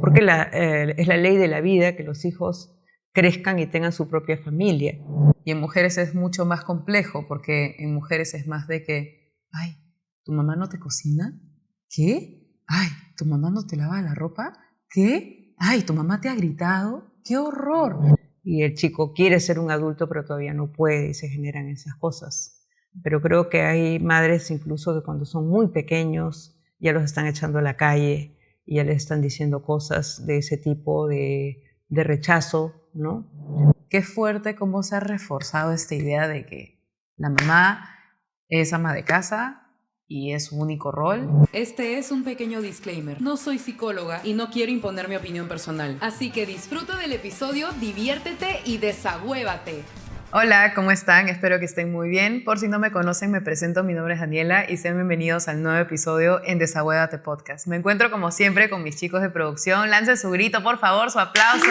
porque es la ley de la vida que los hijos crezcan y tengan su propia familia. Y en mujeres es mucho más complejo, porque en mujeres es más de que, ay, ¿tu mamá no te cocina? ¿Qué? Ay, ¿tu mamá no te lava la ropa? ¿Qué? Ay, ¿tu mamá te ha gritado? ¡Qué horror! Y el chico quiere ser un adulto, pero todavía no puede y se generan esas cosas. Pero creo que hay madres incluso que cuando son muy pequeños ya los están echando a la calle y ya les están diciendo cosas de ese tipo de rechazo, ¿no? Qué fuerte cómo se ha reforzado esta idea de que la mamá es ama de casa y es su único rol. Este es un pequeño disclaimer. No soy psicóloga y no quiero imponer mi opinión personal. Así que disfruta del episodio, diviértete y desagüévate. Hola, ¿cómo están? Espero que estén muy bien. Por si no me conocen, me presento, mi nombre es Daniela y sean bienvenidos al nuevo episodio en Desagüévate Podcast. Me encuentro como siempre con mis chicos de producción. Lancen su grito, por favor, su aplauso.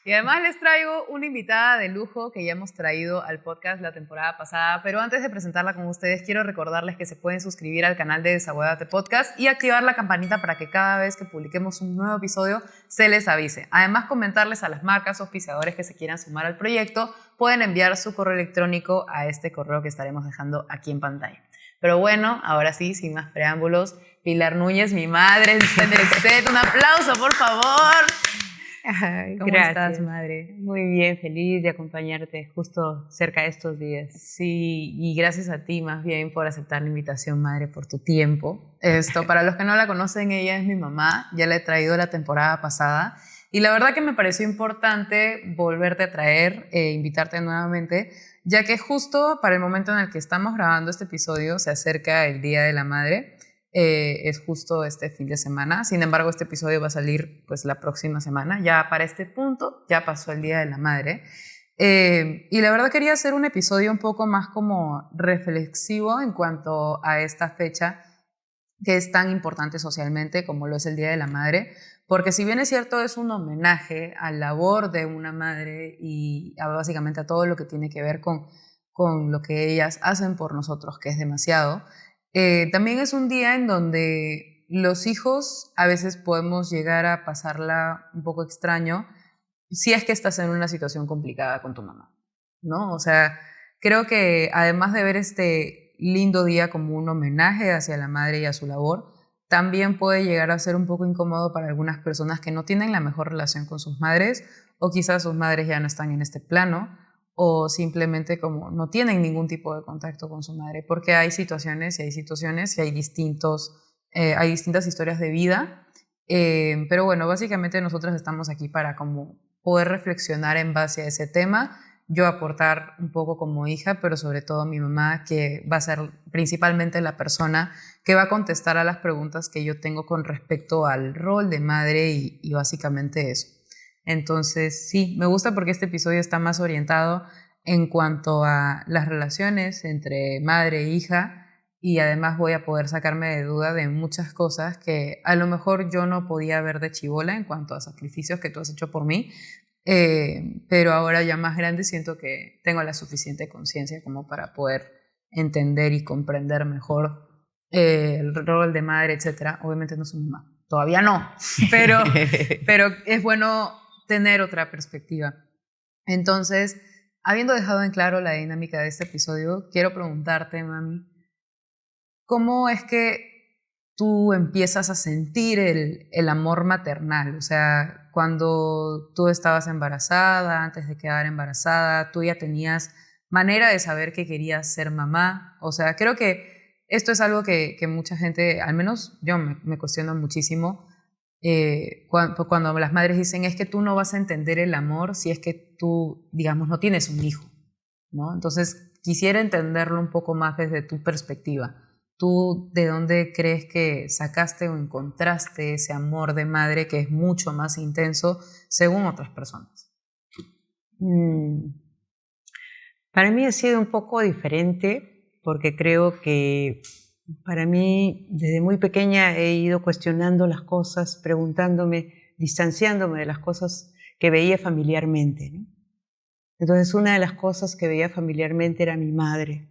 Y además les traigo una invitada de lujo que ya hemos traído al podcast la temporada pasada, pero antes de presentarla con ustedes quiero recordarles que se pueden suscribir al canal de Desagüévate Podcast y activar la campanita para que cada vez que publiquemos un nuevo episodio se les avise. Además, comentarles a las marcas o auspiciadores que se quieran sumar al proyecto, pueden enviar su correo electrónico a este correo que estaremos dejando aquí en pantalla. Pero bueno, ahora sí, sin más preámbulos, Pilar Núñez, mi madre, está en el set. Un aplauso, por favor. Ay, ¿Cómo gracias. estás, madre? Muy bien, feliz de acompañarte justo cerca de estos días. Sí, y gracias a ti más bien por aceptar la invitación, madre, por tu tiempo. Para los que no la conocen, ella es mi mamá, ya la he traído la temporada pasada y la verdad que me pareció importante volverte a traer, invitarte nuevamente, ya que justo para el momento en el que estamos grabando este episodio se acerca el Día de la Madre. Es justo este fin de semana. Sin embargo, este episodio va a salir pues la próxima semana. Ya para este punto ya pasó el Día de la Madre. Y la verdad quería hacer un episodio un poco más como reflexivo en cuanto a esta fecha que es tan importante socialmente como lo es el Día de la Madre, porque si bien es cierto es un homenaje a la labor de una madre y básicamente a todo lo que tiene que ver con lo que ellas hacen por nosotros, que es demasiado. También es un día en donde los hijos a veces podemos llegar a pasarla un poco extraño si es que estás en una situación complicada con tu mamá, ¿no? O sea, creo que además de ver este lindo día como un homenaje hacia la madre y a su labor, también puede llegar a ser un poco incómodo para algunas personas que no tienen la mejor relación con sus madres o quizás sus madres ya no están en este plano o simplemente como no tienen ningún tipo de contacto con su madre, porque hay situaciones y hay situaciones y hay distintas historias de vida, pero bueno, básicamente nosotros estamos aquí para como poder reflexionar en base a ese tema, yo aportar un poco como hija, pero sobre todo mi mamá, que va a ser principalmente la persona que va a contestar a las preguntas que yo tengo con respecto al rol de madre y básicamente eso. Entonces, sí, me gusta porque este episodio está más orientado en cuanto a las relaciones entre madre e hija y además voy a poder sacarme de duda de muchas cosas que a lo mejor yo no podía ver de chibola en cuanto a sacrificios que tú has hecho por mí, pero ahora ya más grande siento que tengo la suficiente conciencia como para poder entender y comprender mejor el rol de madre, etcétera. Obviamente no soy mamá, todavía no, pero es bueno tener otra perspectiva. Entonces, habiendo dejado en claro la dinámica de este episodio, quiero preguntarte, mami, ¿cómo es que tú empiezas a sentir el amor maternal? O sea, cuando tú estabas embarazada, antes de quedar embarazada, tú ya tenías manera de saber que querías ser mamá. O sea, creo que esto es algo que mucha gente, al menos yo me cuestiono muchísimo, cuando las madres dicen es que tú no vas a entender el amor si es que tú, digamos, no tienes un hijo, ¿no? Entonces, quisiera entenderlo un poco más desde tu perspectiva. ¿Tú de dónde crees que sacaste o encontraste ese amor de madre que es mucho más intenso según otras personas? Para mí ha sido un poco diferente porque creo que para mí desde muy pequeña he ido cuestionando las cosas, preguntándome, distanciándome de las cosas que veía familiarmente, ¿no? Entonces una de las cosas que veía familiarmente era mi madre.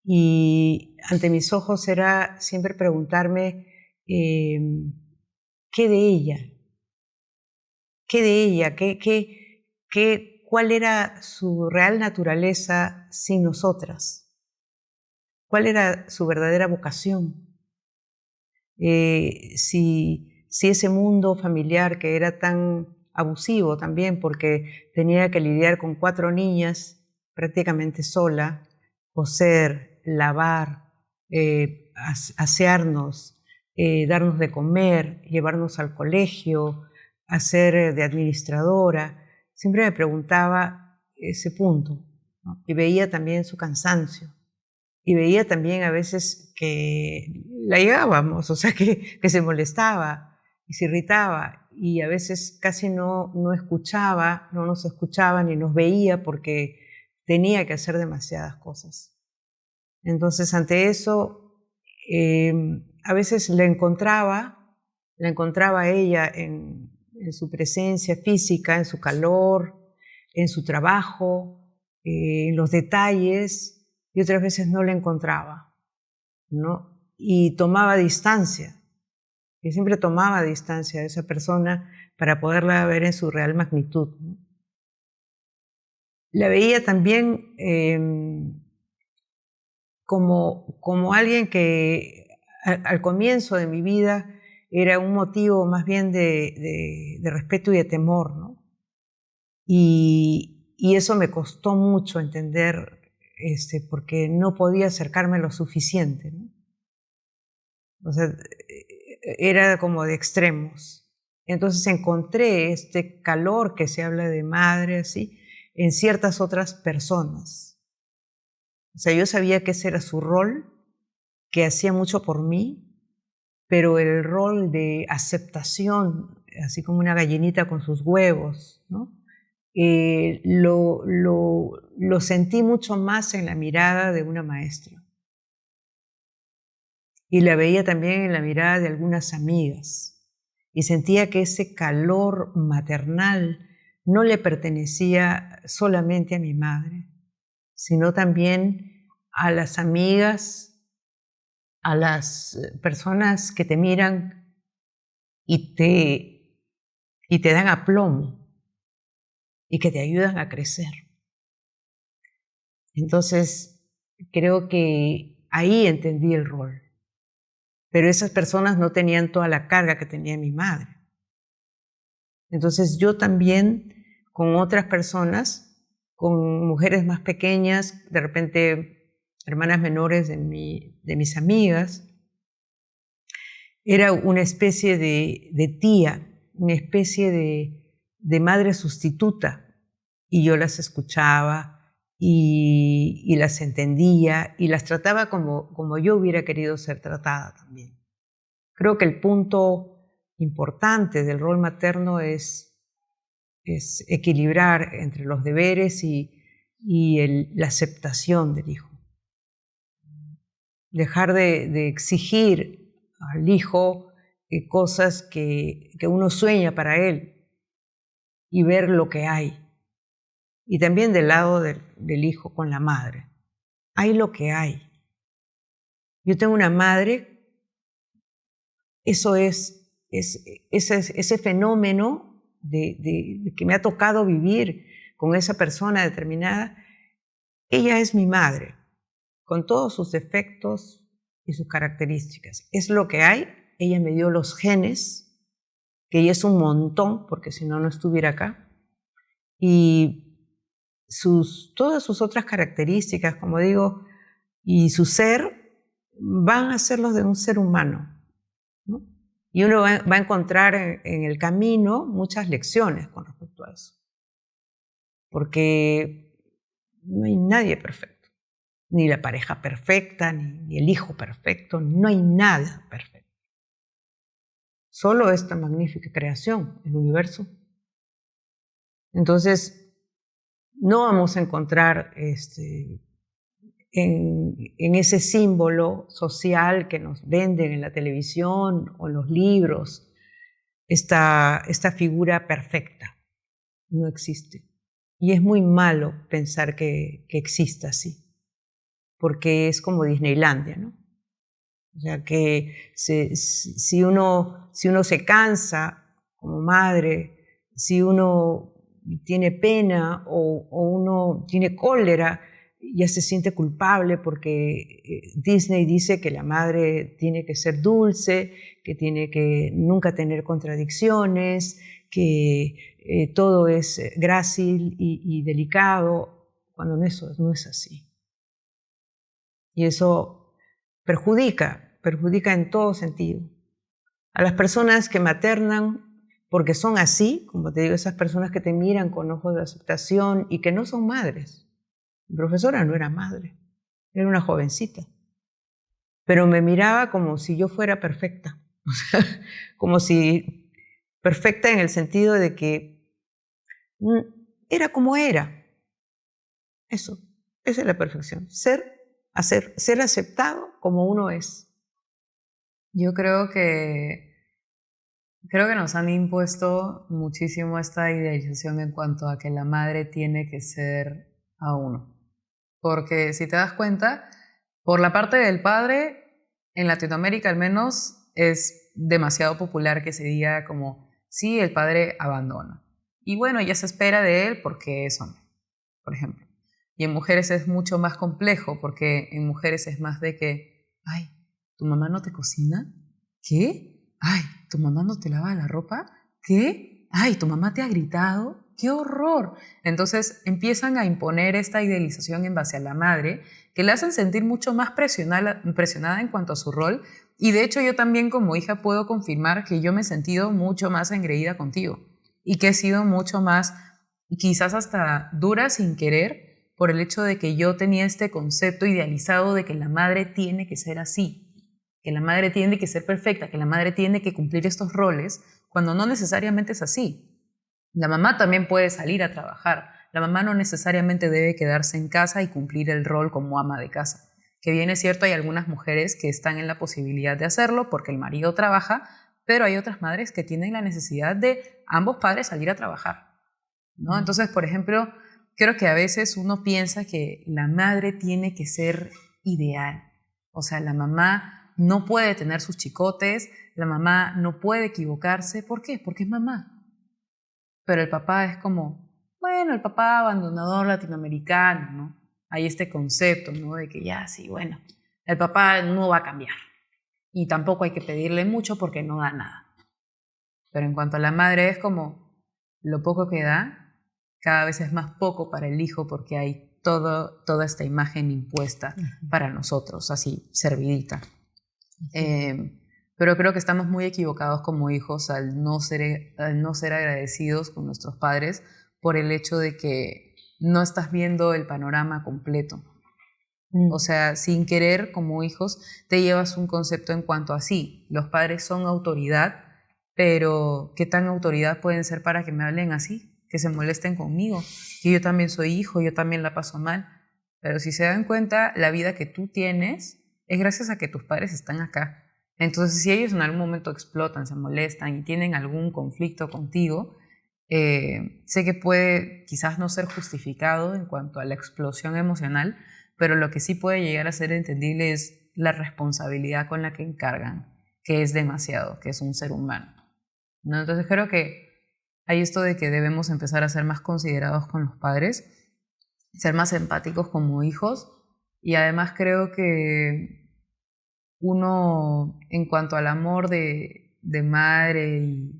Y ante mis ojos era siempre preguntarme ¿qué de ella? ¿Qué de ella? ¿Cuál era su real naturaleza sin nosotras? ¿Cuál era su verdadera vocación? Si ese mundo familiar que era tan abusivo también, porque tenía que lidiar con 4 niñas prácticamente sola, coser, lavar, asearnos, darnos de comer, llevarnos al colegio, hacer de administradora. Siempre me preguntaba ese punto, ¿no? Y veía también su cansancio. Y veía también a veces que la llegábamos, o sea, que se molestaba y se irritaba. Y a veces casi no escuchaba, no nos escuchaba ni nos veía porque tenía que hacer demasiadas cosas. Entonces, ante eso, a veces la encontraba a ella en su presencia física, en su calor, en su trabajo, en los detalles, y otras veces no la encontraba, ¿no? Y tomaba distancia. Yo siempre tomaba distancia de esa persona para poderla ver en su real magnitud, ¿no? La veía también como alguien que al comienzo de mi vida era un motivo más bien de respeto y de temor, ¿no? Y eso me costó mucho entender, porque no podía acercarme lo suficiente, ¿no? O sea, era como de extremos. Entonces encontré este calor que se habla de madre, así, en ciertas otras personas. O sea, yo sabía que ese era su rol, que hacía mucho por mí, pero el rol de aceptación, así como una gallinita con sus huevos, ¿no? Lo sentí mucho más en la mirada de una maestra. Y la veía también en la mirada de algunas amigas. Y sentía que ese calor maternal no le pertenecía solamente a mi madre, sino también a las amigas, a las personas que te miran y te dan aplomo y que te ayudan a crecer. Entonces, creo que ahí entendí el rol. Pero esas personas no tenían toda la carga que tenía mi madre. Entonces yo también, con otras personas, con mujeres más pequeñas, de repente hermanas menores de mis amigas, era una especie de tía, una especie de madre sustituta. Y yo las escuchaba y las entendía y las trataba como yo hubiera querido ser tratada también. Creo que el punto importante del rol materno es equilibrar entre los deberes y la aceptación del hijo. Dejar de exigir al hijo cosas que uno sueña para él y ver lo que hay. Y también del lado del hijo con la madre. Hay lo que hay. Yo tengo una madre, eso es ese fenómeno de que me ha tocado vivir con esa persona determinada. Ella es mi madre, con todos sus defectos y sus características. Es lo que hay. Ella me dio los genes, que ya es un montón, porque si no, no estuviera acá. Y todas sus otras características, como digo, y su ser, van a ser los de un ser humano, ¿no? Y uno va a encontrar en el camino muchas lecciones con respecto a eso. Porque no hay nadie perfecto, ni la pareja perfecta, ni el hijo perfecto, no hay nada perfecto. Solo esta magnífica creación, el universo. Entonces, no vamos a encontrar en ese símbolo social que nos venden en la televisión o en los libros, esta figura perfecta. No existe. Y es muy malo pensar que exista así, porque es como Disneylandia, ¿no? O sea, que si uno se cansa como madre, si uno tiene pena o uno tiene cólera, ya se siente culpable porque Disney dice que la madre tiene que ser dulce, que tiene que nunca tener contradicciones, que todo es grácil y delicado, cuando eso no es así. Y eso perjudica en todo sentido. A las personas que maternan porque son así, como te digo, esas personas que te miran con ojos de aceptación y que no son madres. Mi profesora no era madre, era una jovencita, pero me miraba como si yo fuera perfecta, o sea, como si perfecta en el sentido de que era como era. Eso, esa es la perfección, ser aceptado como uno es. Yo creo que nos han impuesto muchísimo esta idealización en cuanto a que la madre tiene que ser a uno. Porque si te das cuenta, por la parte del padre, en Latinoamérica al menos, es demasiado popular que se diga como, sí, el padre abandona. Y bueno, ya se espera de él porque es hombre, por ejemplo. Y en mujeres es mucho más complejo porque en mujeres es más de que, ay, ¿tu mamá no te cocina? ¿Qué? Ay, ¿tu mamá no te lava la ropa? ¿Qué? Ay, ¿tu mamá te ha gritado? ¡Qué horror! Entonces empiezan a imponer esta idealización en base a la madre que le hacen sentir mucho más presionada en cuanto a su rol. Y de hecho yo también como hija puedo confirmar que yo me he sentido mucho más engreída contigo y que he sido mucho más, quizás hasta dura sin querer, por el hecho de que yo tenía este concepto idealizado de que la madre tiene que ser así, que la madre tiene que ser perfecta, que la madre tiene que cumplir estos roles, cuando no necesariamente es así. La mamá también puede salir a trabajar. La mamá no necesariamente debe quedarse en casa y cumplir el rol como ama de casa. Que bien es cierto, hay algunas mujeres que están en la posibilidad de hacerlo porque el marido trabaja, pero hay otras madres que tienen la necesidad de ambos padres salir a trabajar, ¿no? Entonces, por ejemplo, creo que a veces uno piensa que la madre tiene que ser ideal. O sea, la mamá no puede tener sus chicotes, la mamá no puede equivocarse. ¿Por qué? Porque es mamá. Pero el papá es como, bueno, el papá abandonador latinoamericano, ¿no? Hay este concepto, ¿no? De que ya, sí, bueno, el papá no va a cambiar. Y tampoco hay que pedirle mucho porque no da nada. Pero en cuanto a la madre es como, lo poco que da, cada vez es más poco para el hijo porque hay toda esta imagen impuesta para nosotros, así, servidita. Pero creo que estamos muy equivocados como hijos al no ser agradecidos con nuestros padres por el hecho de que no estás viendo el panorama completo. O sea, sin querer, como hijos, te llevas un concepto en cuanto a sí, los padres son autoridad, pero ¿qué tan autoridad pueden ser para que me hablen así? Que se molesten conmigo, que yo también soy hijo, yo también la paso mal. Pero si se dan cuenta, la vida que tú tienes es gracias a que tus padres están acá. Entonces, si ellos en algún momento explotan, se molestan y tienen algún conflicto contigo, sé que puede quizás no ser justificado en cuanto a la explosión emocional, pero lo que sí puede llegar a ser entendible es la responsabilidad con la que encargan, que es demasiado, que es un ser humano, ¿no? Entonces creo que hay esto de que debemos empezar a ser más considerados con los padres, ser más empáticos como hijos, y además creo que uno, en cuanto al amor de madre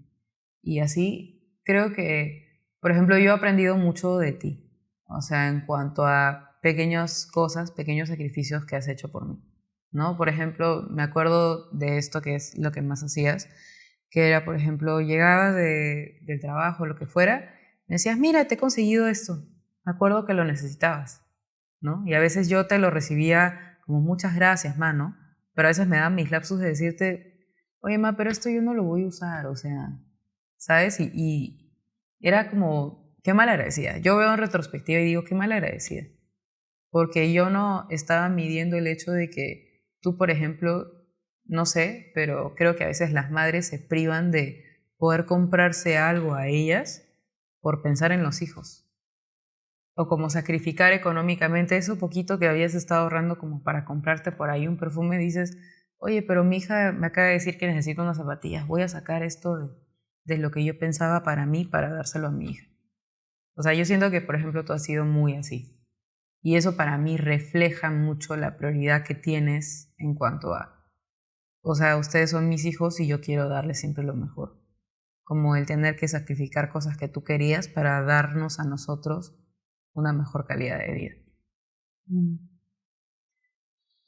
y así, creo que, por ejemplo, yo he aprendido mucho de ti, o sea, en cuanto a pequeñas cosas, pequeños sacrificios que has hecho por mí, ¿no? Por ejemplo, me acuerdo de esto que es lo que más hacías, que era, por ejemplo, llegabas del trabajo, lo que fuera, me decías, mira, te he conseguido esto, me acuerdo que lo necesitabas, ¿no? Y a veces yo te lo recibía como muchas gracias, ma, ¿no? Pero a veces me dan mis lapsus de decirte, oye, ma, pero esto yo no lo voy a usar, o sea, ¿sabes? Y era como, qué mal agradecida. Yo veo en retrospectiva y digo, qué mal agradecida. Porque yo no estaba midiendo el hecho de que tú, por ejemplo, no sé, pero creo que a veces las madres se privan de poder comprarse algo a ellas por pensar en los hijos. O como sacrificar económicamente eso poquito que habías estado ahorrando como para comprarte por ahí un perfume, dices, oye, pero mi hija me acaba de decir que necesito unas zapatillas, voy a sacar esto de lo que yo pensaba para mí para dárselo a mi hija. O sea, yo siento que, por ejemplo, tú has sido muy así. Y eso para mí refleja mucho la prioridad que tienes en cuanto a, o sea, ustedes son mis hijos y yo quiero darles siempre lo mejor. Como el tener que sacrificar cosas que tú querías para darnos a nosotros una mejor calidad de vida.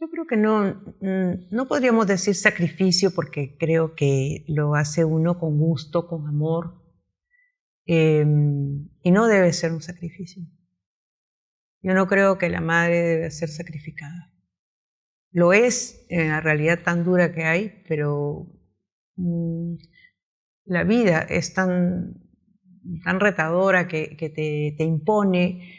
Yo creo que no podríamos decir sacrificio porque creo que lo hace uno con gusto, con amor, y no debe ser un sacrificio. Yo no creo que la madre debe ser sacrificada. Lo es en la realidad tan dura que hay, pero la vida es tan retadora que te impone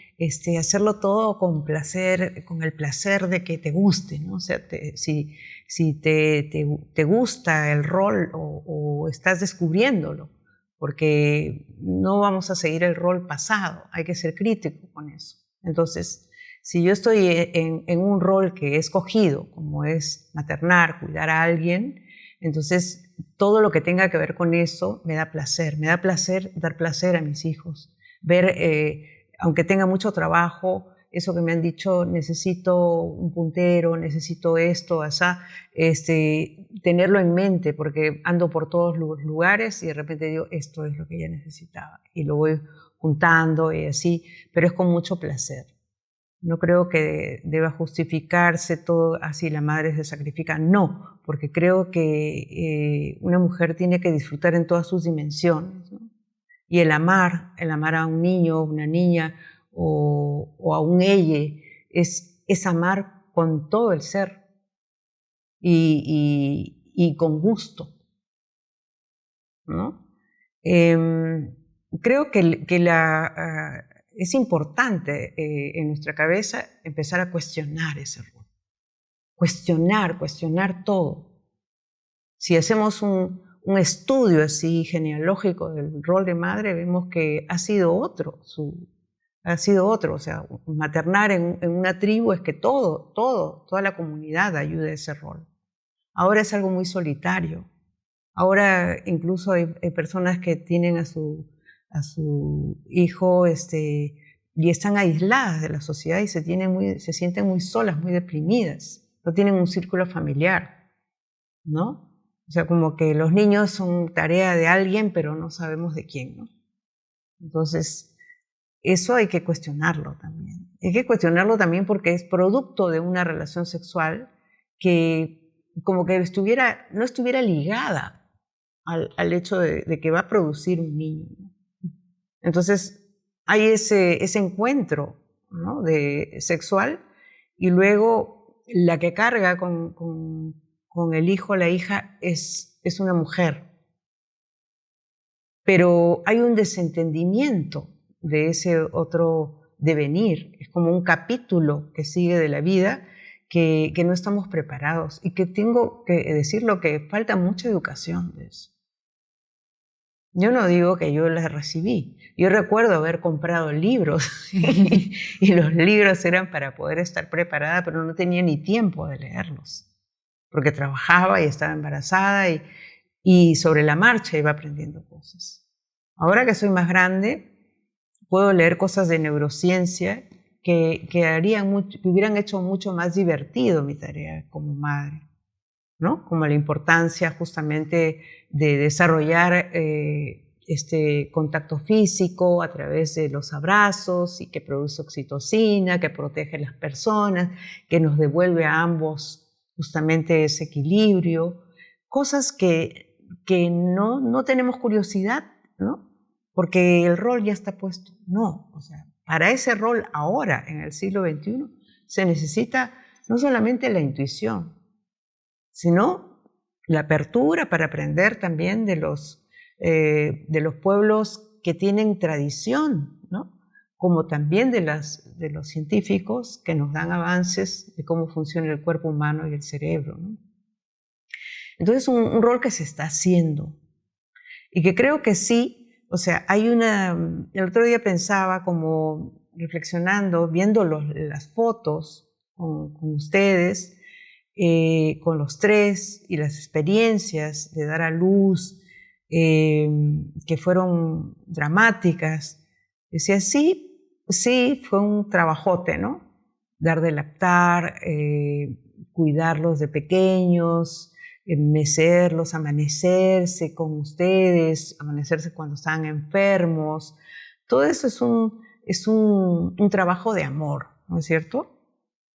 hacerlo todo con placer, con el placer de que te guste, ¿no? O sea, si te gusta el rol o estás descubriéndolo, porque no vamos a seguir el rol pasado, hay que ser crítico con eso. Entonces, si yo estoy en un rol que he escogido, como es maternar, cuidar a alguien, entonces todo lo que tenga que ver con eso me da placer dar placer a mis hijos, ver, aunque tenga mucho trabajo, eso que me han dicho, necesito un puntero, necesito esto, asá, tenerlo en mente, porque ando por todos los lugares y de repente digo, esto es lo que ella necesitaba, y lo voy juntando y así, pero es con mucho placer. No creo que deba justificarse todo así, la madre se sacrifica, no, porque creo que una mujer tiene que disfrutar en todas sus dimensiones, ¿no? Y el amar a un niño, una niña o a un ella es amar con todo el ser y con gusto, ¿no? Creo que es importante en nuestra cabeza empezar a cuestionar ese rol. Cuestionar todo. Si hacemos un estudio así genealógico del rol de madre, vemos que ha sido otro. O sea, maternar en una tribu es que toda la comunidad ayuda a ese rol. Ahora es algo muy solitario. Ahora incluso hay personas que tienen a su hijo y están aisladas de la sociedad y se sienten muy solas, muy deprimidas. No tienen un círculo familiar, ¿no? O sea, como que los niños son tarea de alguien, pero no sabemos de quién, ¿no? Entonces, eso hay que cuestionarlo también. Hay que cuestionarlo también porque es producto de una relación sexual que como que no estuviera ligada al hecho de que va a producir un niño, ¿no? Entonces, hay ese encuentro, ¿no? Sexual, y luego la que carga con el hijo, la hija, es una mujer. Pero hay un desentendimiento de ese otro devenir. Es como un capítulo que sigue de la vida que no estamos preparados y que tengo que decirlo que falta mucha educación de eso. Yo no digo que yo las recibí. Yo recuerdo haber comprado libros y los libros eran para poder estar preparada, pero no tenía ni tiempo de leerlos, porque trabajaba y estaba embarazada y sobre la marcha iba aprendiendo cosas. Ahora que soy más grande, puedo leer cosas de neurociencia que hubieran hecho mucho más divertido mi tarea como madre, ¿no? Como la importancia justamente de desarrollar contacto físico a través de los abrazos y que produce oxitocina, que protege a las personas, que nos devuelve a ambos justamente ese equilibrio. Cosas que no tenemos curiosidad, ¿no? Porque el rol ya está puesto. No, o sea, para ese rol ahora, en el siglo XXI, se necesita no solamente la intuición, sino la apertura para aprender también de los pueblos que tienen tradición, ¿no? Como también de los científicos que nos dan avances de cómo funciona el cuerpo humano y el cerebro, ¿no? Entonces, un rol que se está haciendo y que creo que sí, o sea, el otro día pensaba como reflexionando, viendo las fotos con ustedes, con los tres y las experiencias de dar a luz, que fueron dramáticas. Decía, sí, fue un trabajote, ¿no? Dar de lactar, cuidarlos de pequeños, mecerlos, amanecerse con ustedes, amanecerse cuando están enfermos. Todo eso es un trabajo de amor, ¿no es cierto?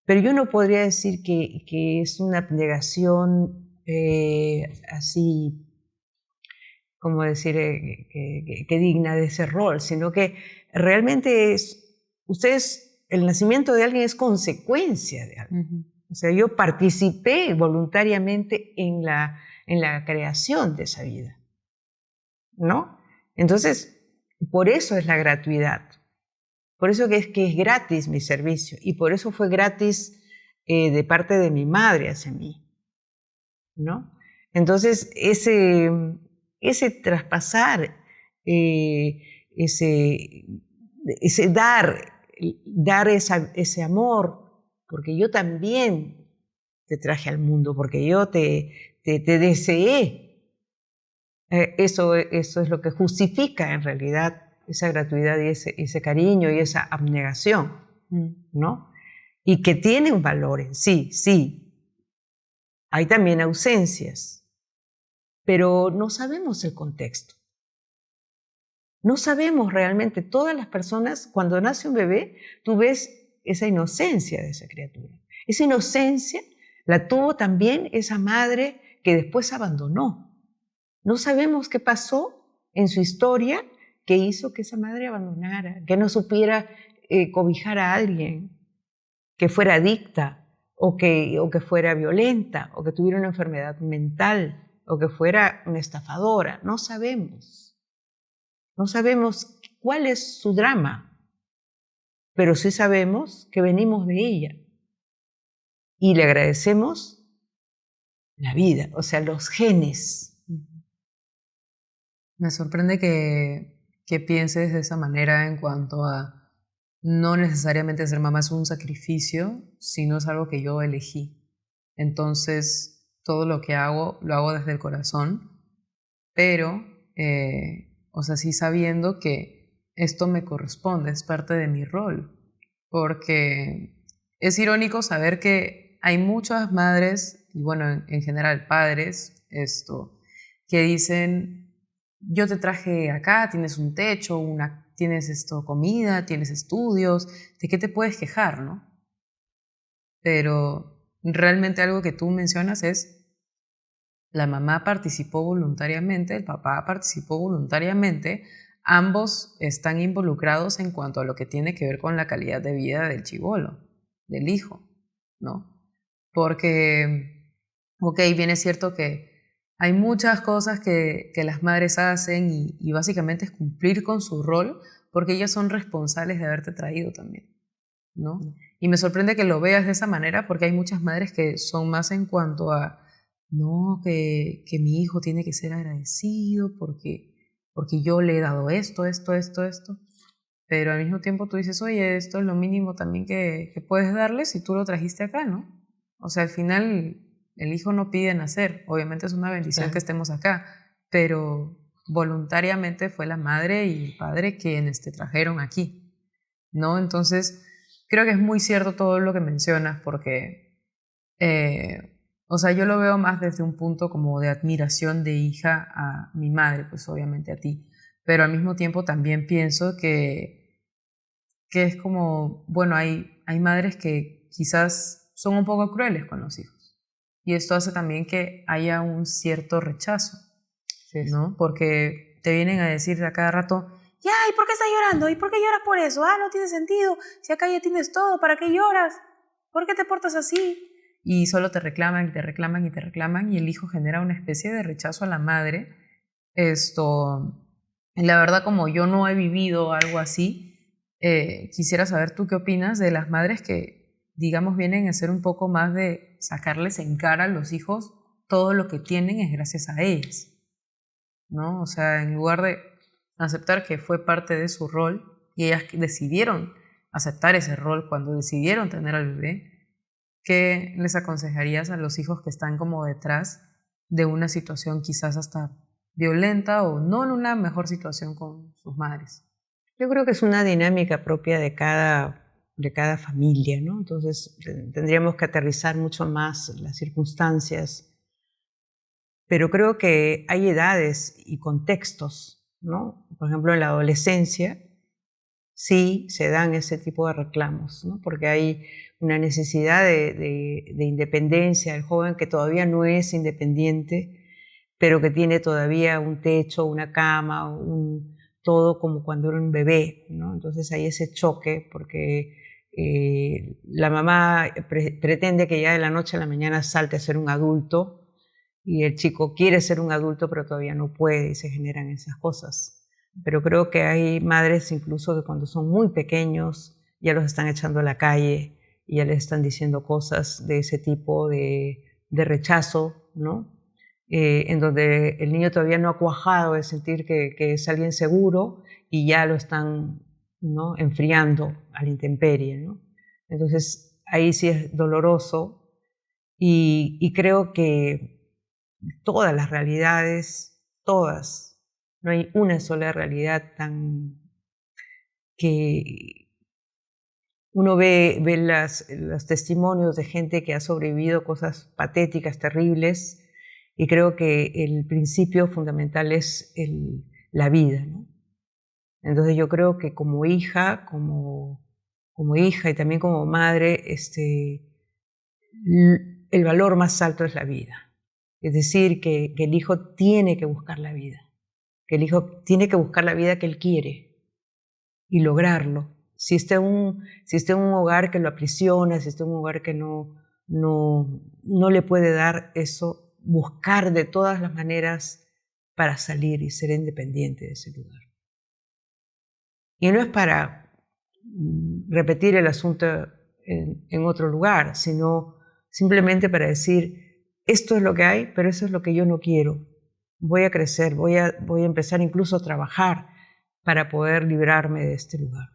Pero yo no podría decir que es una abnegación así, como decir, que digna de ese rol, sino que realmente el nacimiento de alguien es consecuencia de algo. O sea, yo participé voluntariamente en la creación de esa vida, ¿no? Entonces, por eso es la gratuidad. Por eso que es gratis mi servicio y por eso fue gratis de parte de mi madre hacia mí, ¿no? Entonces, ese traspasar, ese dar ese amor, porque yo también te traje al mundo, porque yo te deseé. Eso es lo que justifica en realidad esa gratuidad y ese cariño y esa abnegación, ¿no? Y que tiene un valor en sí, sí. Hay también ausencias, pero no sabemos el contexto. No sabemos realmente, todas las personas, cuando nace un bebé, tú ves esa inocencia de esa criatura. Esa inocencia la tuvo también esa madre que después abandonó. No sabemos qué pasó en su historia que hizo que esa madre abandonara, que no supiera cobijar a alguien, que fuera adicta o que fuera violenta o que tuviera una enfermedad mental o que fuera una estafadora. No sabemos. No sabemos cuál es su drama, pero sí sabemos que venimos de ella y le agradecemos la vida, o sea, los genes. Me sorprende que pienses de esa manera en cuanto a no necesariamente ser mamá es un sacrificio, sino es algo que yo elegí. Entonces, todo lo que hago, lo hago desde el corazón, pero, o sea, sí sabiendo que esto me corresponde, es parte de mi rol, porque es irónico saber que hay muchas madres, y bueno, en general padres, que dicen, yo te traje acá, tienes un techo, tienes comida, tienes estudios, ¿de qué te puedes quejar, no? Pero realmente algo que tú mencionas es, la mamá participó voluntariamente, el papá participó voluntariamente, ambos están involucrados en cuanto a lo que tiene que ver con la calidad de vida del chibolo, del hijo, ¿no? Porque, ok, bien es cierto que hay muchas cosas que las madres hacen y básicamente es cumplir con su rol porque ellas son responsables de haberte traído también, ¿no? Y me sorprende que lo veas de esa manera porque hay muchas madres que son más en cuanto a, no, que mi hijo tiene que ser agradecido porque yo le he dado esto, pero al mismo tiempo tú dices, oye, esto es lo mínimo también que puedes darle si tú lo trajiste acá, ¿no? O sea, al final el hijo no pide nacer, obviamente es una bendición que estemos acá, pero voluntariamente fue la madre y el padre quienes te trajeron aquí, ¿no? Entonces, creo que es muy cierto todo lo que mencionas porque, o sea, yo lo veo más desde un punto como de admiración de hija a mi madre, pues obviamente a ti, pero al mismo tiempo también pienso que es como, bueno, hay madres que quizás son un poco crueles con los hijos. Y esto hace también que haya un cierto rechazo, ¿no? Porque te vienen a decir a cada rato, ya, ¿y por qué estás llorando? ¿Y por qué lloras por eso? Ah, no tiene sentido. Si acá ya tienes todo, ¿para qué lloras? ¿Por qué te portas así? Y solo te reclaman y te reclaman y te reclaman y el hijo genera una especie de rechazo a la madre. La verdad, como yo no he vivido algo así, quisiera saber tú qué opinas de las madres que, digamos, vienen a ser un poco más de sacarles en cara a los hijos todo lo que tienen es gracias a ellas, ¿no? O sea, en lugar de aceptar que fue parte de su rol y ellas decidieron aceptar ese rol cuando decidieron tener al bebé, ¿qué les aconsejarías a los hijos que están como detrás de una situación quizás hasta violenta o no en una mejor situación con sus madres? Yo creo que es una dinámica propia de cada familia, ¿no? Entonces tendríamos que aterrizar mucho más las circunstancias, pero creo que hay edades y contextos, ¿no? Por ejemplo, en la adolescencia sí se dan ese tipo de reclamos, ¿no? Porque hay una necesidad de independencia del joven que todavía no es independiente, pero que tiene todavía un techo, una cama, todo como cuando era un bebé, ¿no? Entonces hay ese choque porque la mamá pretende que ya de la noche a la mañana salte a ser un adulto y el chico quiere ser un adulto pero todavía no puede y se generan esas cosas. Pero creo que hay madres incluso que cuando son muy pequeños ya los están echando a la calle y ya les están diciendo cosas de ese tipo de rechazo, ¿no? En donde el niño todavía no ha cuajado de sentir que es alguien seguro y ya lo están, ¿no?, enfriando a la intemperie, ¿no? Entonces ahí sí es doloroso y creo que todas las realidades, todas, no hay una sola realidad tan que uno ve los testimonios de gente que ha sobrevivido a cosas patéticas, terribles, y creo que el principio fundamental es la vida, ¿no? Entonces yo creo que como hija, como hija y también como madre, el valor más alto es la vida. Es decir, que el hijo tiene que buscar la vida, que el hijo tiene que buscar la vida que él quiere y lograrlo. Si está en un hogar que lo aprisiona, si está en un hogar que no le puede dar eso, buscar de todas las maneras para salir y ser independiente de ese lugar. Y no es para repetir el asunto en otro lugar, sino simplemente para decir, esto es lo que hay, pero eso es lo que yo no quiero. Voy a crecer, voy a empezar incluso a trabajar para poder librarme de este lugar,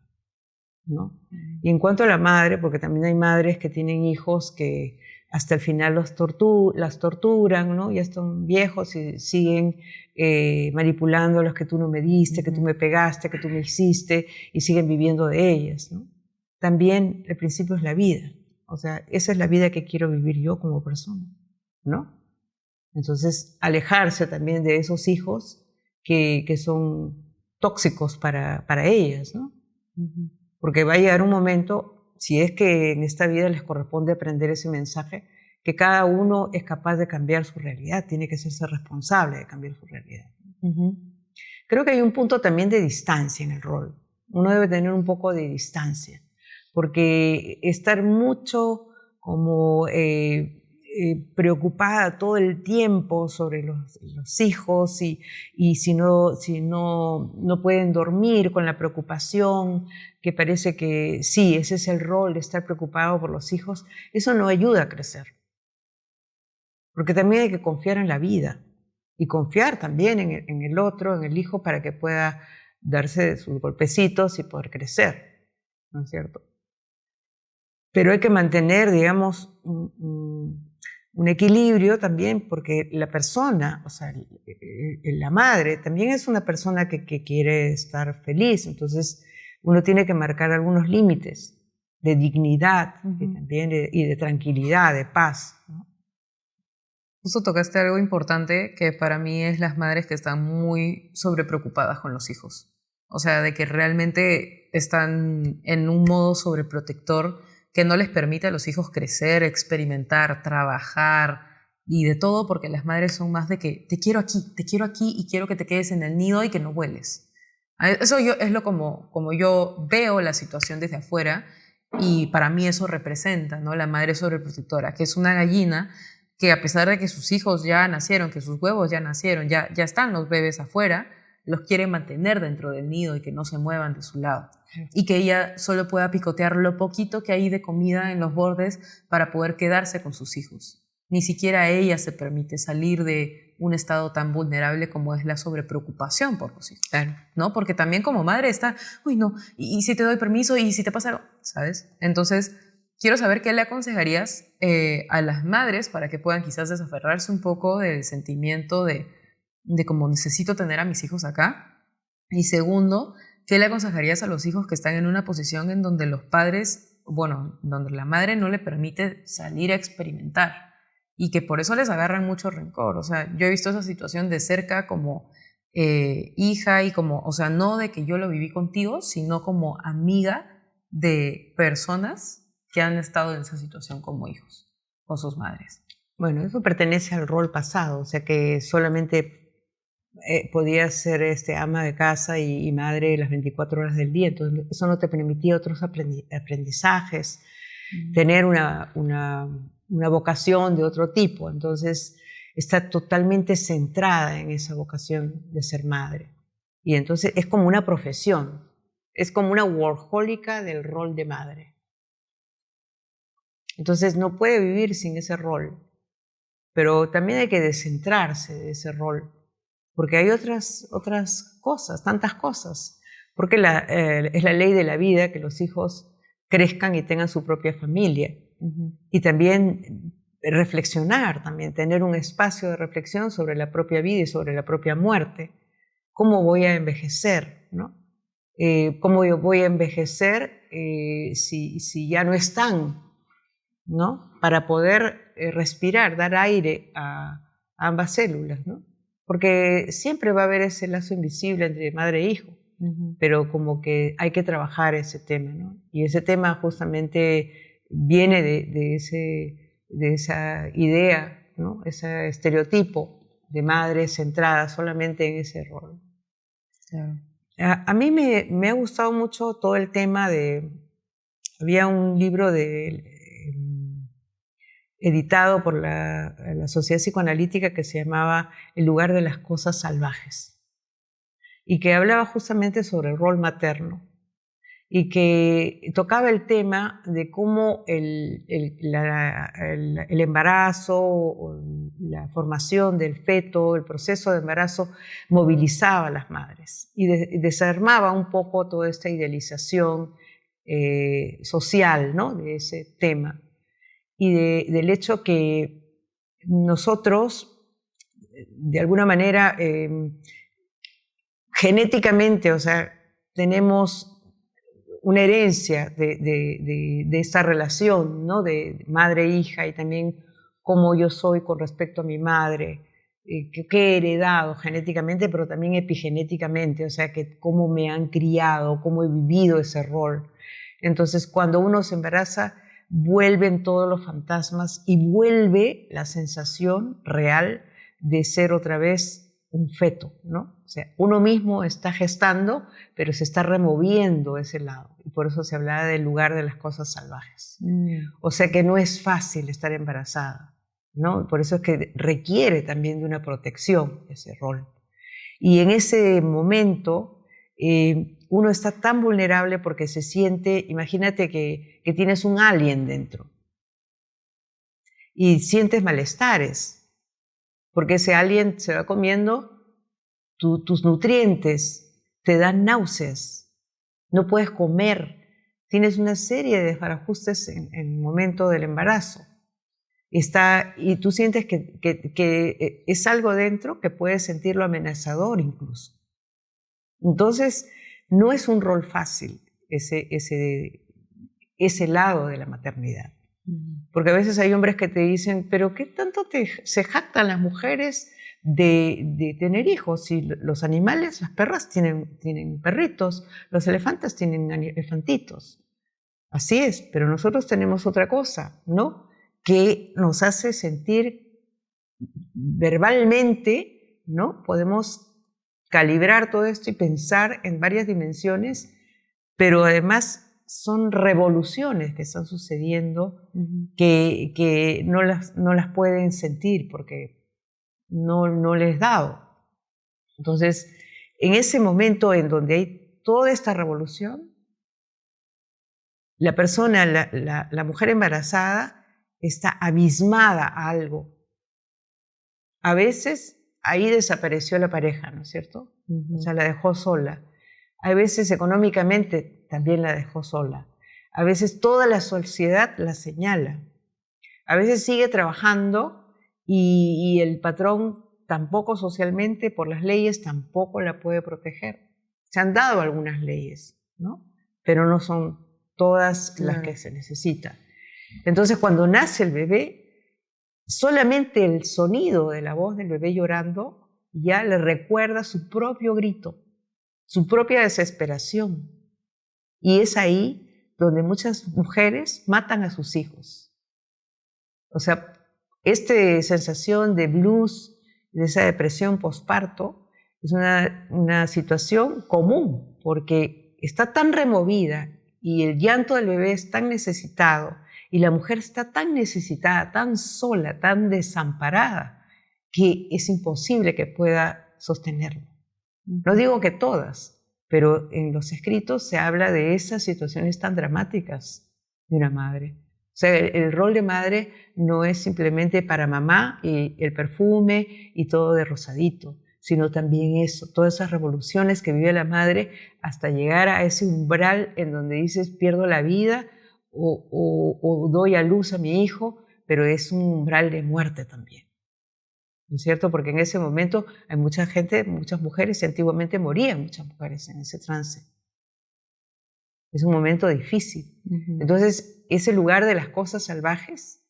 ¿no? Y en cuanto a la madre, porque también hay madres que tienen hijos que hasta el final las torturan, ¿no? Ya están viejos y siguen manipulando los que tú no me diste, que tú me pegaste, que tú me hiciste, y siguen viviendo de ellas, ¿no? También el principio es la vida. O sea, esa es la vida que quiero vivir yo como persona, ¿no? Entonces, alejarse también de esos hijos que son tóxicos para ellas, ¿no? Porque va a llegar un momento, si es que en esta vida les corresponde aprender ese mensaje, que cada uno es capaz de cambiar su realidad, tiene que ser responsable de cambiar su realidad. Creo que hay un punto también de distancia en el rol. Uno debe tener un poco de distancia, porque estar mucho como preocupada todo el tiempo sobre los hijos y si no pueden dormir con la preocupación, que parece que sí, ese es el rol de estar preocupado por los hijos, eso no ayuda a crecer. Porque también hay que confiar en la vida y confiar también en el otro, en el hijo, para que pueda darse sus golpecitos y poder crecer, ¿no es cierto? Pero hay que mantener, digamos, un equilibrio también, porque la persona, o sea, la madre también es una persona que quiere estar feliz, entonces uno tiene que marcar algunos límites de dignidad y de tranquilidad, de paz, ¿no? Justo tocaste algo importante que para mí es las madres que están muy sobrepreocupadas con los hijos. O sea, de que realmente están en un modo sobreprotector que no les permite a los hijos crecer, experimentar, trabajar y de todo, porque las madres son más de que te quiero aquí y quiero que te quedes en el nido y que no vueles. Eso es lo como yo veo la situación desde afuera y para mí eso representa, ¿no?, la madre sobreprotectora, que es una gallina que a pesar de que sus hijos ya nacieron, que sus huevos ya nacieron, ya están los bebés afuera, los quiere mantener dentro del nido y que no se muevan de su lado. Y que ella solo pueda picotear lo poquito que hay de comida en los bordes para poder quedarse con sus hijos. Ni siquiera ella se permite salir de un estado tan vulnerable como es la sobrepreocupación por los hijos. Claro. ¿No? Porque también como madre está, uy no, y si te doy permiso y si te pasa algo, ¿sabes? Entonces quiero saber qué le aconsejarías a las madres para que puedan quizás desaferrarse un poco del sentimiento de cómo necesito tener a mis hijos acá. Y segundo, ¿qué le aconsejarías a los hijos que están en una posición en donde los padres, donde la madre no le permite salir a experimentar y que por eso les agarran mucho rencor? O sea, yo he visto esa situación de cerca como hija y como, o sea, no de que yo lo viví contigo, sino como amiga de personas que han estado en esa situación como hijos con sus madres. Bueno, eso pertenece al rol pasado, o sea que solamente podías ser ama de casa y madre las 24 horas del día, entonces eso no te permitía otros aprendizajes, tener una vocación de otro tipo, entonces está totalmente centrada en esa vocación de ser madre. Y entonces es como una profesión, es como una workahólica del rol de madre. Entonces no puede vivir sin ese rol, pero también hay que descentrarse de ese rol, porque hay otras cosas, tantas cosas, porque es la ley de la vida que los hijos crezcan y tengan su propia familia. Y también reflexionar, también tener un espacio de reflexión sobre la propia vida y sobre la propia muerte. ¿Cómo voy a envejecer? ¿No? ¿Cómo yo voy a envejecer si ya no están? ¿No? Para poder respirar, dar aire a ambas células, ¿no? Porque siempre va a haber ese lazo invisible entre madre e hijo, pero como que hay que trabajar ese tema, ¿no? Y ese tema justamente viene de esa idea, ¿no? Ese estereotipo de madre centrada solamente en ese rol. Claro. A mí me ha gustado mucho todo el tema había un libro editado por la Sociedad Psicoanalítica que se llamaba El lugar de las cosas salvajes y que hablaba justamente sobre el rol materno y que tocaba el tema de cómo el embarazo, o la formación del feto, el proceso de embarazo movilizaba a las madres y desarmaba un poco toda esta idealización social, ¿no? De ese tema. Y del hecho que nosotros, de alguna manera, genéticamente, o sea, tenemos una herencia de esta relación, ¿no? De madre-hija y también cómo yo soy con respecto a mi madre, que he heredado genéticamente, pero también epigenéticamente, o sea, que cómo me han criado, cómo he vivido ese rol. Entonces, cuando uno se embaraza, vuelven todos los fantasmas y vuelve la sensación real de ser otra vez un feto, ¿no? O sea, uno mismo está gestando, pero se está removiendo ese lado. Y por eso se hablaba del lugar de las cosas salvajes. O sea que no es fácil estar embarazada, ¿no? Por eso es que requiere también de una protección ese rol. Y en ese momento uno está tan vulnerable porque se siente, imagínate que tienes un alien dentro y sientes malestares porque ese alien se va comiendo tus nutrientes, te dan náuseas, no puedes comer, tienes una serie de desbarajustes en el momento del embarazo. Y tú sientes que es algo dentro que puedes sentirlo amenazador incluso. Entonces, no es un rol fácil ese lado de la maternidad. Porque a veces hay hombres que te dicen, pero ¿qué tanto se jactan las mujeres de tener hijos? Si los animales, las perras tienen perritos, los elefantes tienen elefantitos. Así es, pero nosotros tenemos otra cosa, ¿no? Que nos hace sentir verbalmente, ¿no? Podemos calibrar todo esto y pensar en varias dimensiones, pero además son revoluciones que están sucediendo que no las pueden sentir porque no les es dado. Entonces, en ese momento en donde hay toda esta revolución, la persona, la mujer embarazada, está abismada a algo. A veces ahí desapareció la pareja, ¿no es cierto? O sea, la dejó sola. A veces económicamente también la dejó sola. A veces toda la sociedad la señala. A veces sigue trabajando y el patrón tampoco socialmente, por las leyes, tampoco la puede proteger. Se han dado algunas leyes, ¿no? Pero no son todas las que se necesitan. Entonces, cuando nace el bebé, solamente el sonido de la voz del bebé llorando ya le recuerda su propio grito, su propia desesperación. Y es ahí donde muchas mujeres matan a sus hijos. O sea, esta sensación de blues, de esa depresión posparto, es una situación común, porque está tan removida y el llanto del bebé es tan necesitado y la mujer está tan necesitada, tan sola, tan desamparada, que es imposible que pueda sostenerlo. No digo que todas, pero en los escritos se habla de esas situaciones tan dramáticas de una madre. O sea, el rol de madre no es simplemente para mamá y el perfume y todo de rosadito, sino también eso, todas esas revoluciones que vive la madre hasta llegar a ese umbral en donde dices pierdo la vida o doy a luz a mi hijo, pero es un umbral de muerte también. ¿No es cierto? Porque en ese momento hay mucha gente, muchas mujeres, y antiguamente morían muchas mujeres en ese trance. Es un momento difícil. Entonces, ese lugar de las cosas salvajes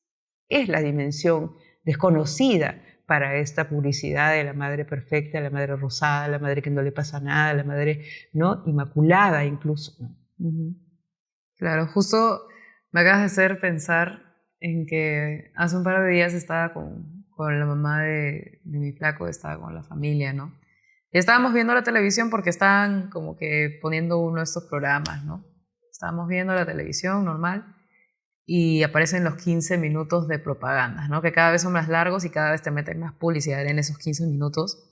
es la dimensión desconocida para esta publicidad de la madre perfecta, la madre rosada, la madre que no le pasa nada, la madre, ¿no?, inmaculada incluso. Claro, justo me acabas de hacer pensar en que hace un par de días estaba con la mamá de mi flaco, estaba con la familia, ¿no? Y estábamos viendo la televisión porque estaban como que poniendo uno de estos programas, ¿no? Estábamos viendo la televisión normal y aparecen los 15 minutos de propagandas, ¿no? Que cada vez son más largos y cada vez te meten más publicidad en esos 15 minutos.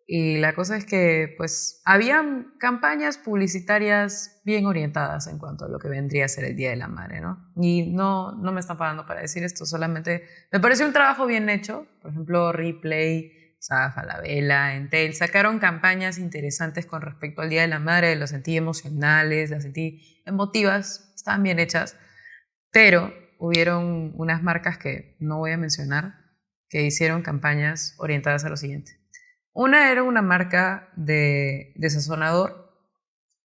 Y la cosa es que, pues, habían campañas publicitarias bien orientadas en cuanto a lo que vendría a ser el Día de la Madre, ¿no? Y no me están pagando para decir esto, solamente me pareció un trabajo bien hecho. Por ejemplo, Replay, Falabella, Entel, sacaron campañas interesantes con respecto al Día de la Madre, las sentí emocionales, las sentí emotivas, estaban bien hechas, pero hubieron unas marcas que no voy a mencionar que hicieron campañas orientadas a lo siguiente. Una era una marca de sazonador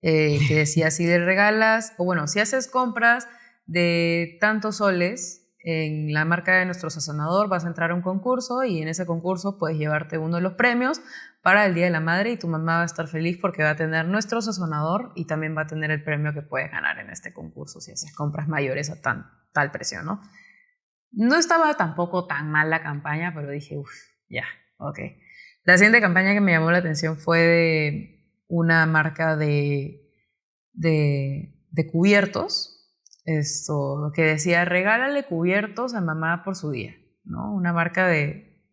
que decía, si le regalas, o bueno, si haces compras de tantos soles en la marca de nuestro sazonador, vas a entrar a un concurso y en ese concurso puedes llevarte uno de los premios para el Día de la Madre y tu mamá va a estar feliz porque va a tener nuestro sazonador y también va a tener el premio que puedes ganar en este concurso si haces compras mayores a tal precio, ¿no? No estaba tampoco tan mal la campaña, pero dije, ya, ok. La siguiente campaña que me llamó la atención fue de una marca de cubiertos, que decía, regálale cubiertos a mamá por su día, ¿no? Una marca de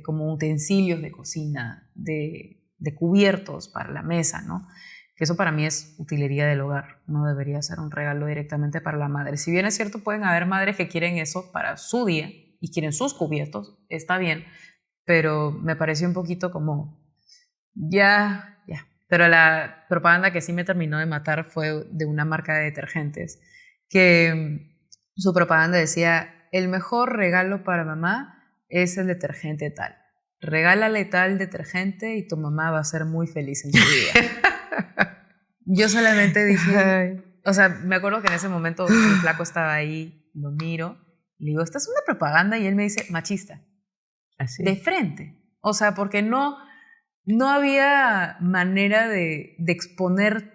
como utensilios de cocina, de cubiertos para la mesa, ¿no? Que eso para mí es utilería del hogar, no debería ser un regalo directamente para la madre. Si bien es cierto, pueden haber madres que quieren eso para su día y quieren sus cubiertos, está bien, pero me pareció un poquito como, ya. Pero la propaganda que sí me terminó de matar fue de una marca de detergentes, que su propaganda decía, el mejor regalo para mamá es el detergente tal. Regálale tal detergente y tu mamá va a ser muy feliz en su día. Yo solamente dije, o sea, me acuerdo que en ese momento mi flaco estaba ahí, lo miro, y le digo, esta es una propaganda, y él me dice, machista. Así. De frente. O sea, porque no había manera de exponer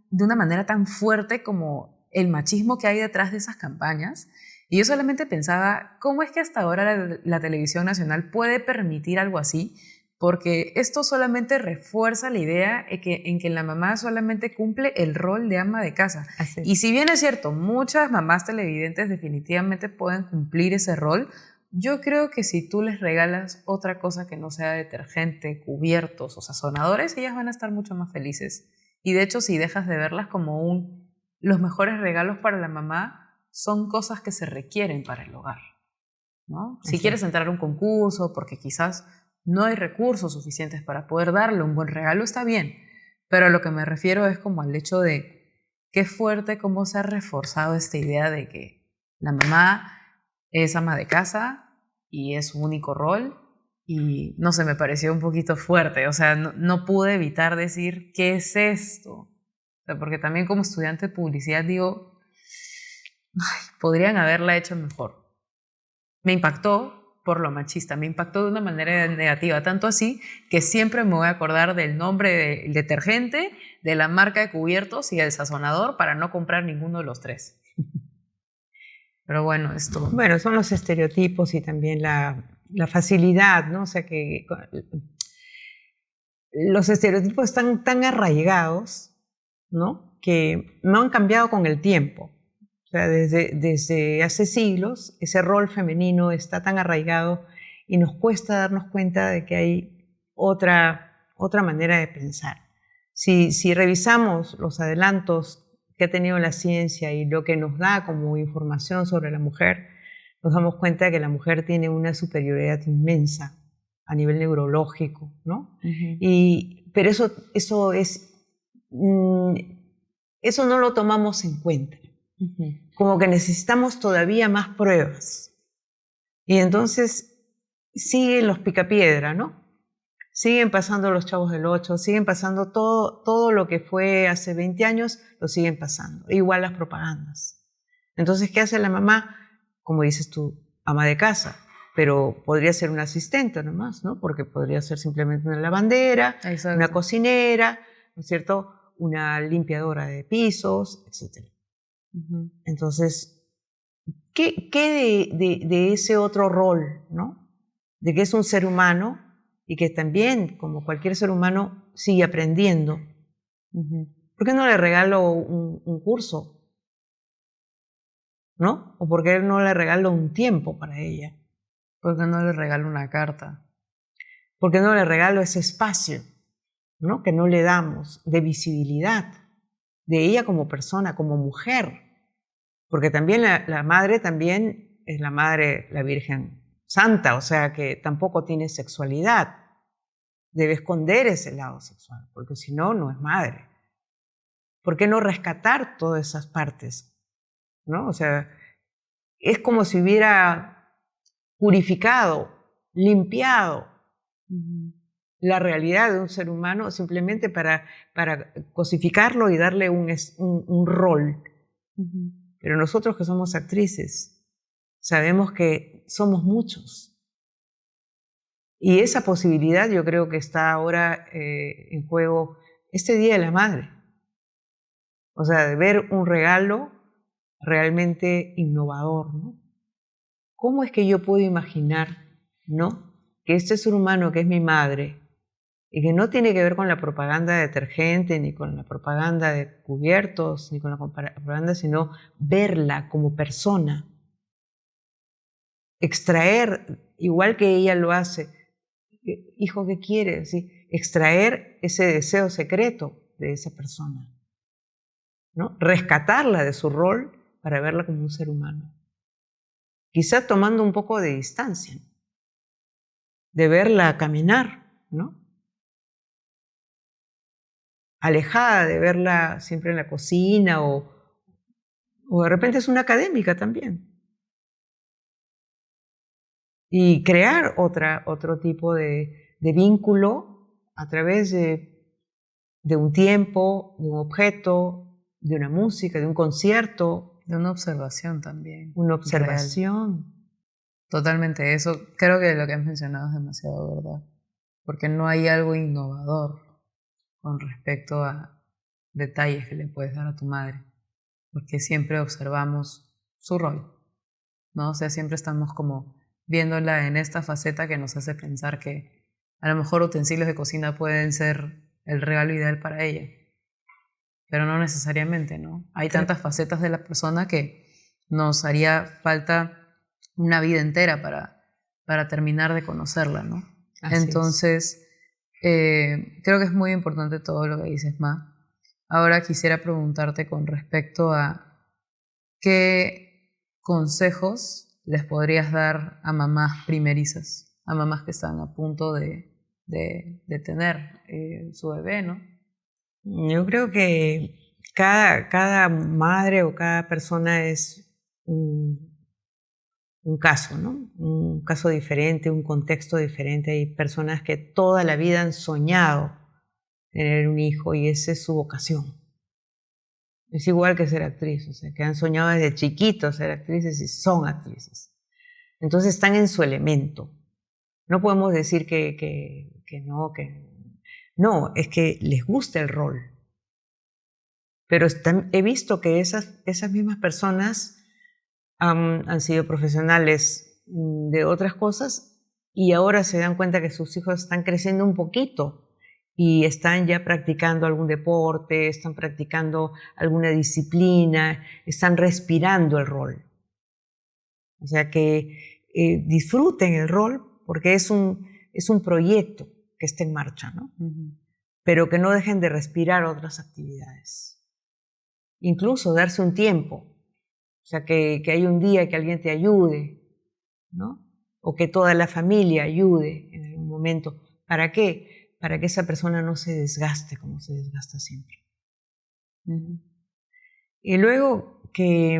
de una manera tan fuerte como el machismo que hay detrás de esas campañas. Y yo solamente pensaba, ¿cómo es que hasta ahora la televisión nacional puede permitir algo así? Porque esto solamente refuerza la idea en que la mamá solamente cumple el rol de ama de casa. Así. Y si bien es cierto, muchas mamás televidentes definitivamente pueden cumplir ese rol, yo creo que si tú les regalas otra cosa que no sea detergente, cubiertos o sazonadores, ellas van a estar mucho más felices. Y de hecho, si dejas de verlas como los mejores regalos para la mamá, son cosas que se requieren para el hogar, ¿no? Si quieres entrar a un concurso porque quizás no hay recursos suficientes para poder darle un buen regalo, está bien. Pero a lo que me refiero es como al hecho de qué fuerte cómo se ha reforzado esta idea de que la mamá es ama de casa y es su único rol. Y no sé, me pareció un poquito fuerte. O sea, no pude evitar decir, ¿qué es esto? O sea, porque también como estudiante de publicidad digo, ay, podrían haberla hecho mejor. Me impactó por lo machista, me impactó de una manera negativa, tanto así que siempre me voy a acordar del nombre del detergente, de la marca de cubiertos y del sazonador para no comprar ninguno de los tres. Pero bueno, esto... Bueno, son los estereotipos y también la facilidad, ¿no? O sea que los estereotipos están tan arraigados, ¿no? Que no han cambiado con el tiempo. O sea, desde hace siglos ese rol femenino está tan arraigado y nos cuesta darnos cuenta de que hay otra manera de pensar. Si revisamos los adelantos que ha tenido la ciencia y lo que nos da como información sobre la mujer, nos damos cuenta de que la mujer tiene una superioridad inmensa a nivel neurológico, ¿no? Pero eso no lo tomamos en cuenta. Como que necesitamos todavía más pruebas. Y entonces siguen los picapiedra, ¿no? Siguen pasando los Chavos del Ocho, siguen pasando todo lo que fue hace 20 años, lo siguen pasando. Igual las propagandas. Entonces, ¿qué hace la mamá? Como dices tú, ama de casa, pero podría ser una asistente nomás, ¿no? Porque podría ser simplemente una lavandera, exacto, una cocinera, ¿no es cierto? Una limpiadora de pisos, etc. Entonces, ¿qué de ese otro rol, ¿no? De que es un ser humano y que también, como cualquier ser humano, sigue aprendiendo. ¿Por qué no le regalo un curso? ¿No? ¿O por qué no le regalo un tiempo para ella? ¿Por qué no le regalo una carta? ¿Por qué no le regalo ese espacio, ¿no? Que no le damos de visibilidad de ella como persona, como mujer? Porque también la madre también es la madre, la Virgen Santa, o sea que tampoco tiene sexualidad. Debe esconder ese lado sexual, porque si no, no es madre. ¿Por qué no rescatar todas esas partes? ¿No? O sea, es como si hubiera purificado, limpiado la realidad de un ser humano simplemente para cosificarlo y darle un rol. Pero nosotros que somos actrices, sabemos que somos muchos. Y esa posibilidad yo creo que está ahora en juego este Día de la Madre. O sea, de ver un regalo realmente innovador, ¿no? ¿Cómo es que yo puedo imaginar, ¿no? Que este ser humano que es mi madre y que no tiene que ver con la propaganda de detergente, ni con la propaganda de cubiertos, ni con la propaganda, sino verla como persona, extraer, igual que ella lo hace, hijo, ¿qué quieres? ¿Sí? Extraer ese deseo secreto de esa persona, ¿no? Rescatarla de su rol para verla como un ser humano. Quizá tomando un poco de distancia, de verla caminar, ¿no? Alejada de verla siempre en la cocina o de repente es una académica también. Y crear otro tipo de vínculo a través de un tiempo, de un objeto, de una música, de un concierto. De una observación también. Una observación. Real. Totalmente, eso creo que lo que has mencionado es demasiado verdad. Porque no hay algo innovador con respecto a detalles que le puedes dar a tu madre. Porque siempre observamos su rol, ¿no? O sea, siempre estamos como viéndola en esta faceta que nos hace pensar que a lo mejor utensilios de cocina pueden ser el regalo ideal para ella. Pero no necesariamente, ¿no? Hay tantas facetas de la persona que nos haría falta una vida entera para terminar de conocerla, ¿no? Entonces, creo que es muy importante todo lo que dices, Ma. Ahora quisiera preguntarte con respecto a qué consejos les podrías dar a mamás primerizas, a mamás que están a punto de tener su bebé, ¿no? Yo creo que cada madre o cada persona es un caso, ¿no? Un caso diferente, un contexto diferente. Hay personas que toda la vida han soñado tener un hijo y esa es su vocación. Es igual que ser actriz, o sea, que han soñado desde chiquitos ser actrices y son actrices. Entonces están en su elemento. No podemos decir que no, no, es que les gusta el rol. Pero he visto que esas mismas personas han sido profesionales de otras cosas y ahora se dan cuenta que sus hijos están creciendo un poquito y están ya practicando algún deporte, están practicando alguna disciplina, están respirando el rol. O sea que disfruten el rol porque es un proyecto que está en marcha, ¿no? Pero que no dejen de respirar otras actividades. Incluso darse un tiempo. O sea, que hay un día que alguien te ayude, ¿no? O que toda la familia ayude en algún momento. ¿Para qué? Para que esa persona no se desgaste como se desgasta siempre. Y luego que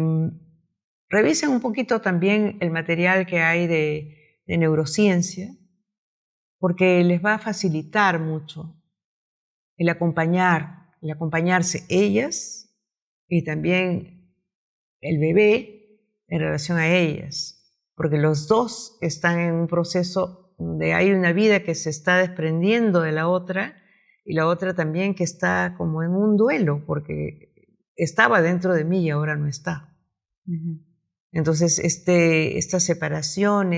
revisen un poquito también el material que hay de neurociencia, porque les va a facilitar mucho el acompañarse ellas y también el bebé en relación a ellas, porque los dos están en un proceso donde hay una vida que se está desprendiendo de la otra y la otra también que está como en un duelo, porque estaba dentro de mí y ahora no está. Entonces esta separación,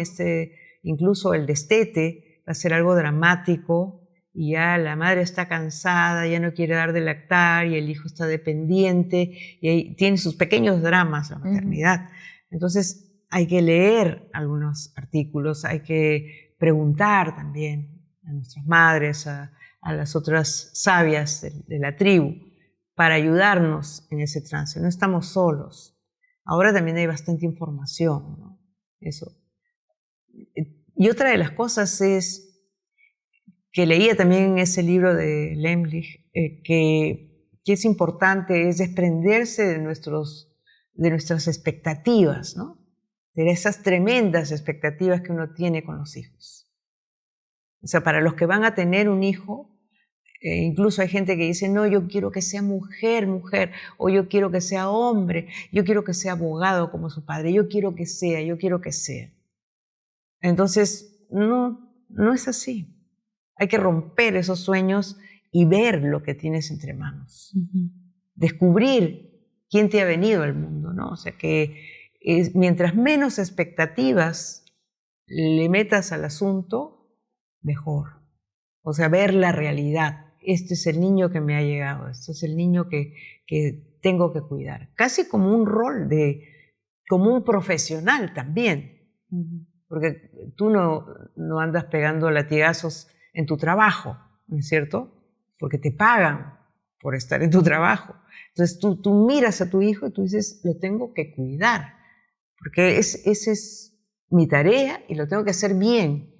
incluso el destete va a ser algo dramático y ya la madre está cansada, ya no quiere dar de lactar y el hijo está dependiente y ahí tiene sus pequeños dramas la maternidad. Entonces hay que leer algunos artículos, hay que preguntar también a nuestras madres, a las otras sabias de la tribu, para ayudarnos en ese trance. No estamos solos. Ahora también hay bastante información, ¿no? Eso. Y otra de las cosas es que leía también en ese libro de Lemlich, que es importante, es desprenderse de nuestras expectativas, ¿no? De esas tremendas expectativas que uno tiene con los hijos. O sea, para los que van a tener un hijo, incluso hay gente que dice, no, yo quiero que sea mujer, o yo quiero que sea hombre, yo quiero que sea abogado como su padre, yo quiero que sea. Entonces, no es así. Hay que romper esos sueños y ver lo que tienes entre manos. Descubrir quién te ha venido al mundo, ¿no? O sea, que mientras menos expectativas le metas al asunto, mejor. O sea, ver la realidad. Este es el niño que me ha llegado, este es el niño que tengo que cuidar. Casi como un rol como un profesional también. Porque tú no andas pegando latigazos en tu trabajo, ¿no es cierto? Porque te pagan por estar en tu trabajo. Entonces tú miras a tu hijo y tú dices, lo tengo que cuidar. Porque esa es mi tarea y lo tengo que hacer bien.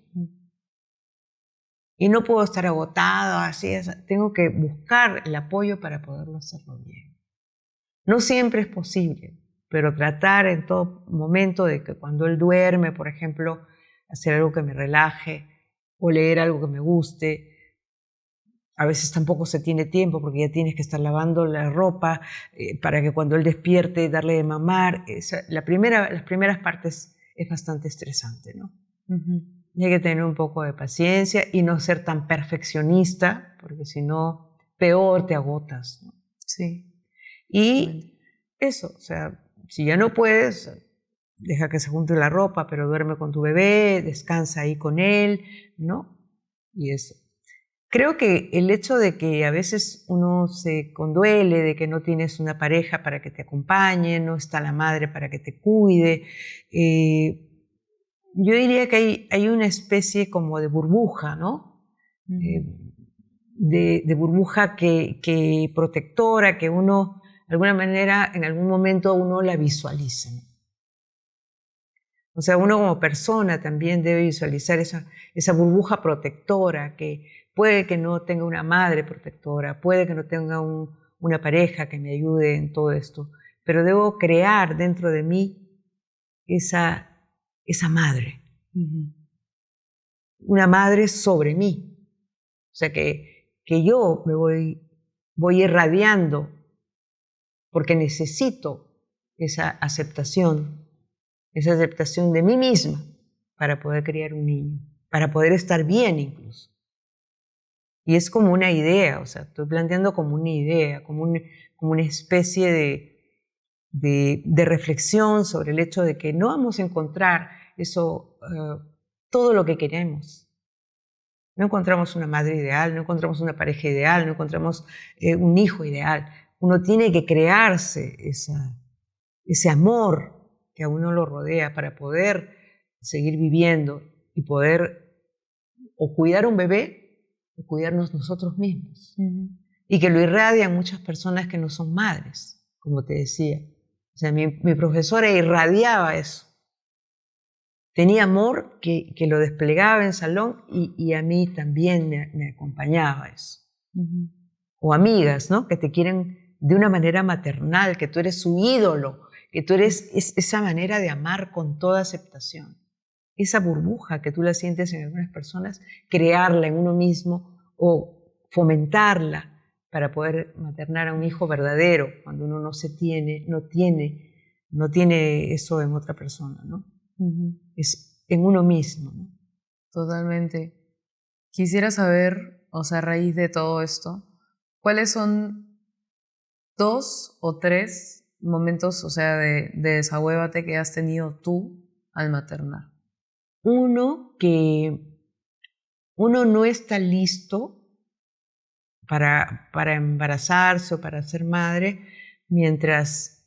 Y no puedo estar agotado, así, tengo que buscar el apoyo para poderlo hacerlo bien. No siempre es posible, pero tratar en todo momento de que cuando él duerme, por ejemplo, hacer algo que me relaje o leer algo que me guste. A veces tampoco se tiene tiempo porque ya tienes que estar lavando la ropa para que cuando él despierte darle de mamar. Las primeras partes es bastante estresante, ¿no? Y hay que tener un poco de paciencia y no ser tan perfeccionista porque si no, peor te agotas, ¿no? Sí. Y eso, o sea, si ya no puedes, deja que se junte la ropa, pero duerme con tu bebé, descansa ahí con él, ¿no? Y eso. Creo que el hecho de que a veces uno se conduele de que no tienes una pareja para que te acompañe, no está la madre para que te cuide, yo diría que hay una especie como de burbuja, ¿no? De burbuja que protectora, que uno, de alguna manera, en algún momento uno la visualiza, ¿no? O sea, uno como persona también debe visualizar esa burbuja protectora que puede que no tenga una madre protectora, puede que no tenga un una pareja que me ayude en todo esto, pero debo crear dentro de mí esa madre, una madre sobre mí. O sea, que yo me voy irradiando porque necesito esa aceptación de mí misma para poder criar un niño, para poder estar bien incluso. Y es como una idea, o sea, estoy planteando como una idea, como una especie de reflexión sobre el hecho de que no vamos a encontrar eso, todo lo que queremos. No encontramos una madre ideal, no encontramos una pareja ideal, no encontramos un hijo ideal. Uno tiene que crearse ese amor que a uno lo rodea para poder seguir viviendo y poder o cuidar a un bebé o cuidarnos nosotros mismos. Y que lo irradian muchas personas que no son madres, como te decía. O sea, mi profesora irradiaba eso. Tenía amor que lo desplegaba en salón y a mí también me acompañaba eso. O amigas, ¿no? Que te quieren de una manera maternal, que tú eres su ídolo, que tú eres esa manera de amar con toda aceptación. Esa burbuja que tú la sientes en algunas personas, crearla en uno mismo o fomentarla para poder maternar a un hijo verdadero cuando uno no tiene eso en otra persona, ¿no? Es en uno mismo, ¿no? Totalmente. Quisiera saber, o sea, a raíz de todo esto, ¿cuáles son 2 o 3 momentos, o sea, de desahuévate que has tenido tú al maternar? Uno, que uno no está listo para embarazarse o para ser madre mientras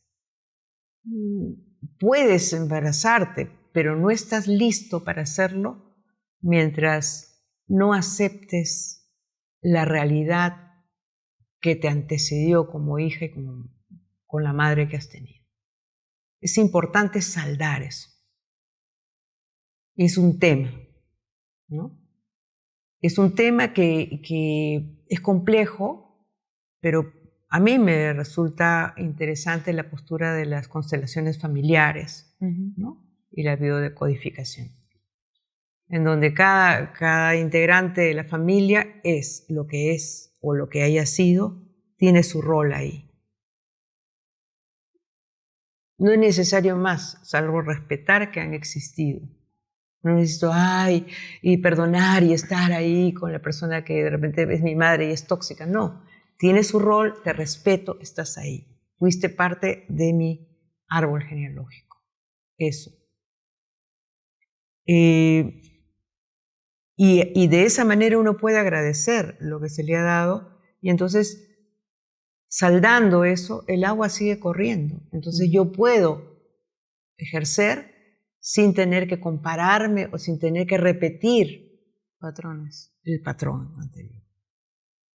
puedes embarazarte, pero no estás listo para hacerlo mientras no aceptes la realidad que te antecedió como hija y con la madre que has tenido. Es importante saldar eso. Es un tema, ¿no? Es un tema que es complejo, pero a mí me resulta interesante la postura de las constelaciones familiares, ¿no? Y la biodecodificación, en donde cada integrante de la familia es lo que es o lo que haya sido, tiene su rol ahí. No es necesario más, salvo respetar que han existido. No necesito, y perdonar y estar ahí con la persona que de repente es mi madre y es tóxica. No, tiene su rol, te respeto, estás ahí. Fuiste parte de mi árbol genealógico. Eso. Y de esa manera uno puede agradecer lo que se le ha dado y entonces, saldando eso, el agua sigue corriendo. Entonces yo puedo ejercer sin tener que compararme o sin tener que repetir patrones, el patrón anterior.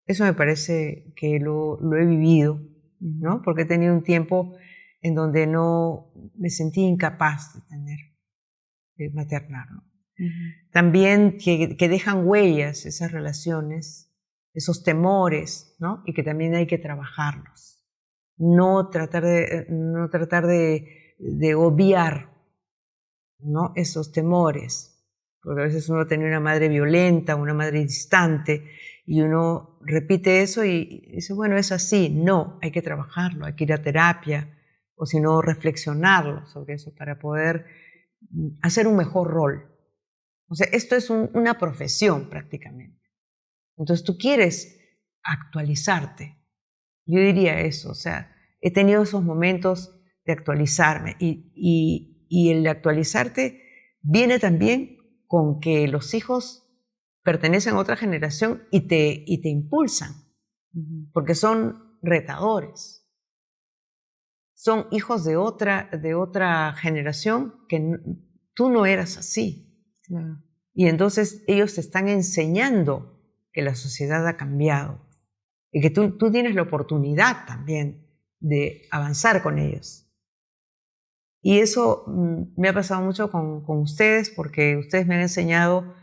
Eso me parece que lo he vivido, ¿no? Porque he tenido un tiempo en donde no me sentí incapaz de maternar, ¿no? También que dejan huellas esas relaciones, esos temores, ¿no? Y que también hay que trabajarlos. No tratar de obviar, ¿no? Esos temores, porque a veces uno tiene una madre violenta, una madre distante, y uno repite eso y dice, bueno, es así. No, hay que trabajarlo, hay que ir a terapia, o si no, reflexionarlo sobre eso para poder hacer un mejor rol. O sea, esto es una profesión prácticamente. Entonces tú quieres actualizarte. Yo diría eso, o sea, he tenido esos momentos de actualizarme y el de actualizarte viene también con que los hijos pertenecen a otra generación y te impulsan, porque son retadores. Son hijos de otra generación que tú no eras así. Claro. Y entonces ellos te están enseñando que la sociedad ha cambiado y que tú tienes la oportunidad también de avanzar con ellos. Y eso me ha pasado mucho con ustedes, porque ustedes me han enseñado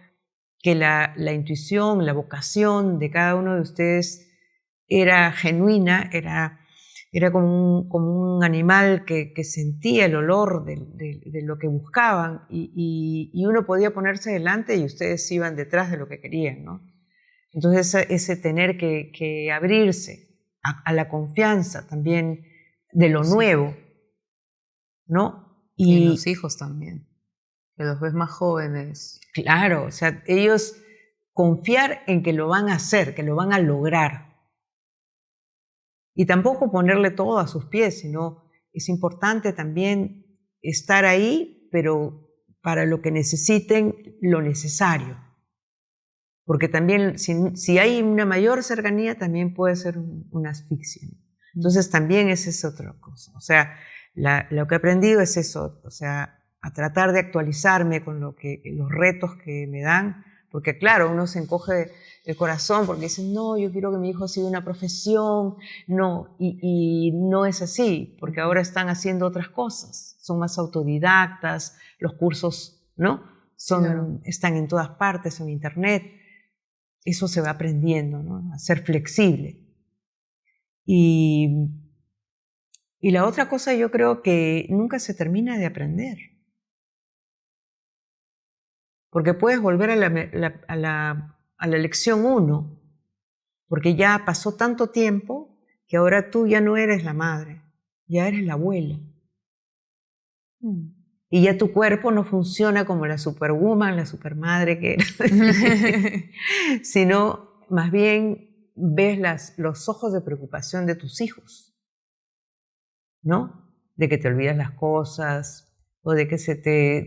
que la intuición, la vocación de cada uno de ustedes era genuina, era como un animal que sentía el olor de lo que buscaban y uno podía ponerse delante y ustedes iban detrás de lo que querían, ¿no? Entonces ese tener que abrirse a la confianza también de lo nuevo, ¿no? Y en los hijos también, que los ves más jóvenes. Claro, o sea, ellos confiar en que lo van a hacer, que lo van a lograr. Y tampoco ponerle todo a sus pies, sino es importante también estar ahí, pero para lo que necesiten, lo necesario. Porque también si hay una mayor cercanía, también puede ser una asfixia. Entonces también esa es otra cosa. O sea, lo que he aprendido es eso, o sea, a tratar de actualizarme con los retos que me dan, porque claro, uno se encoge el corazón porque dice, no, yo quiero que mi hijo siga una profesión, no, y no es así, porque ahora están haciendo otras cosas, son más autodidactas, los cursos, ¿no? Claro. Están en todas partes, en internet, eso se va aprendiendo, ¿no? A ser flexible. Y la otra cosa yo creo que nunca se termina de aprender. Porque puedes volver a la lección 1, porque ya pasó tanto tiempo que ahora tú ya no eres la madre, ya eres la abuela. Y ya tu cuerpo no funciona como la superwoman, la supermadre que eras, sino más bien ves los ojos de preocupación de tus hijos, ¿no? De que te olvidas las cosas o de que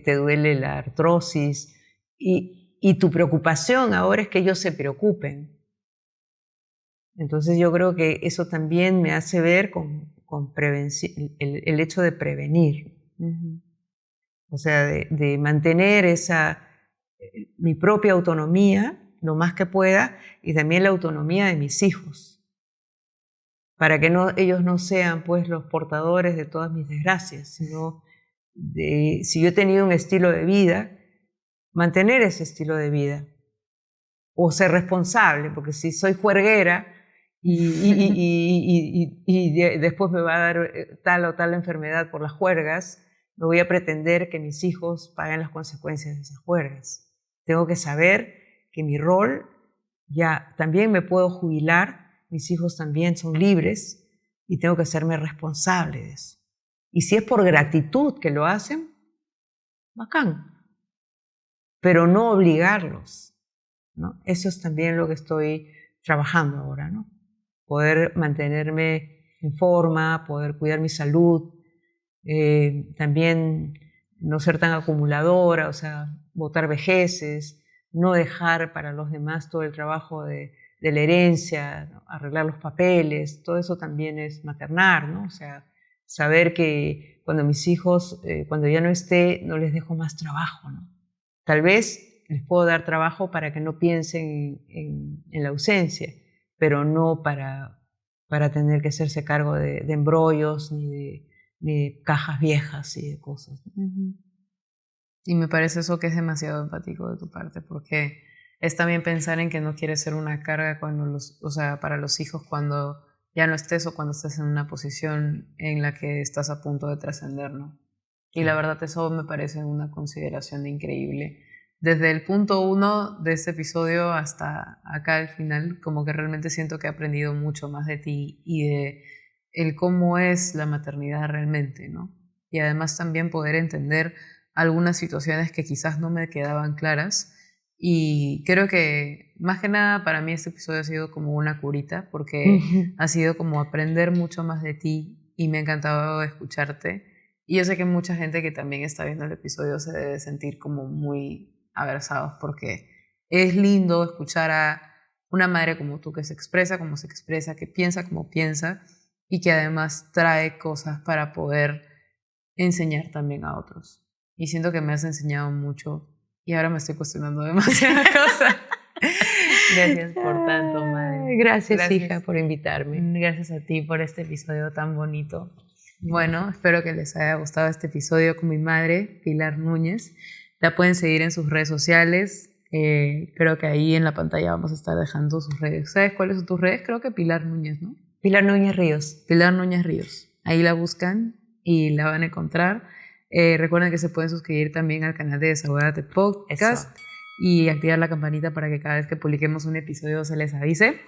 te duele la artrosis. Y tu preocupación ahora es que ellos se preocupen. Entonces yo creo que eso también me hace ver con prevención, el hecho de prevenir. O sea, de mantener mi propia autonomía lo más que pueda y también la autonomía de mis hijos. Para que ellos no sean pues los portadores de todas mis desgracias, sino si yo he tenido un estilo de vida, mantener ese estilo de vida o ser responsable, porque si soy juerguera y después me va a dar tal o tal enfermedad por las juergas, no voy a pretender que mis hijos paguen las consecuencias de esas juergas. Tengo que saber que mi rol ya también me puedo jubilar, mis hijos también son libres y tengo que hacerme responsable de eso. Y si es por gratitud que lo hacen, bacán. Pero no obligarlos, ¿no? Eso es también lo que estoy trabajando ahora, ¿no? Poder mantenerme en forma, poder cuidar mi salud, también no ser tan acumuladora, o sea, botar vejeces, no dejar para los demás todo el trabajo de la herencia, ¿no? Arreglar los papeles, todo eso también es maternar, ¿no? O sea, saber que cuando mis hijos, cuando ya no esté, no les dejo más trabajo, ¿no? Tal vez les puedo dar trabajo para que no piensen en la ausencia, pero no para tener que hacerse cargo de embrollos ni de cajas viejas y de cosas. Y me parece eso que es demasiado empático de tu parte, porque es también pensar en que no quieres ser una carga para los hijos cuando ya no estés o cuando estés en una posición en la que estás a punto de trascender, ¿no? Y la verdad eso me parece una consideración increíble. Desde el punto 1 de este episodio hasta acá al final, como que realmente siento que he aprendido mucho más de ti y de el cómo es la maternidad realmente, ¿no? Y además también poder entender algunas situaciones que quizás no me quedaban claras. Y creo que más que nada para mí este episodio ha sido como una curita, porque ha sido como aprender mucho más de ti y me ha encantado escucharte. Y yo sé que mucha gente que también está viendo el episodio se debe sentir como muy abrazados, porque es lindo escuchar a una madre como tú que se expresa como se expresa, que piensa como piensa y que además trae cosas para poder enseñar también a otros. Y siento que me has enseñado mucho y ahora me estoy cuestionando demasiadas cosas. Gracias por tanto, madre. Gracias, hija, por invitarme. Gracias a ti por este episodio tan bonito. Bueno, espero que les haya gustado este episodio con mi madre, Pilar Núñez. La pueden seguir en sus redes sociales, Creo que ahí en la pantalla vamos a estar dejando sus redes. ¿Sabes cuáles son tus redes? Creo que Pilar Núñez, ¿no? Pilar Núñez Ríos. Pilar Núñez Ríos. Ahí la buscan y la van a encontrar. Recuerden que se pueden suscribir también al canal de Desahógate Podcast. Eso. Y activar la campanita para que cada vez que publiquemos un episodio se les avise.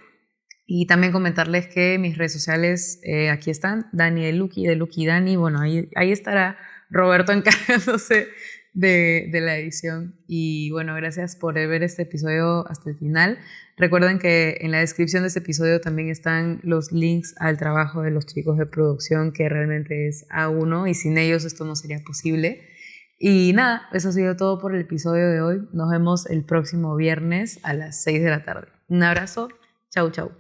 Y también comentarles que mis redes sociales aquí están, Dani de Lucky Dani. Bueno, ahí estará Roberto encargándose de la edición. Y bueno, gracias por ver este episodio hasta el final. Recuerden que en la descripción de este episodio también están los links al trabajo de los chicos de producción, que realmente es A1 y sin ellos esto no sería posible. Y nada, eso ha sido todo por el episodio de hoy. Nos vemos el próximo viernes a las 6 de la tarde. Un abrazo. Chau, chau.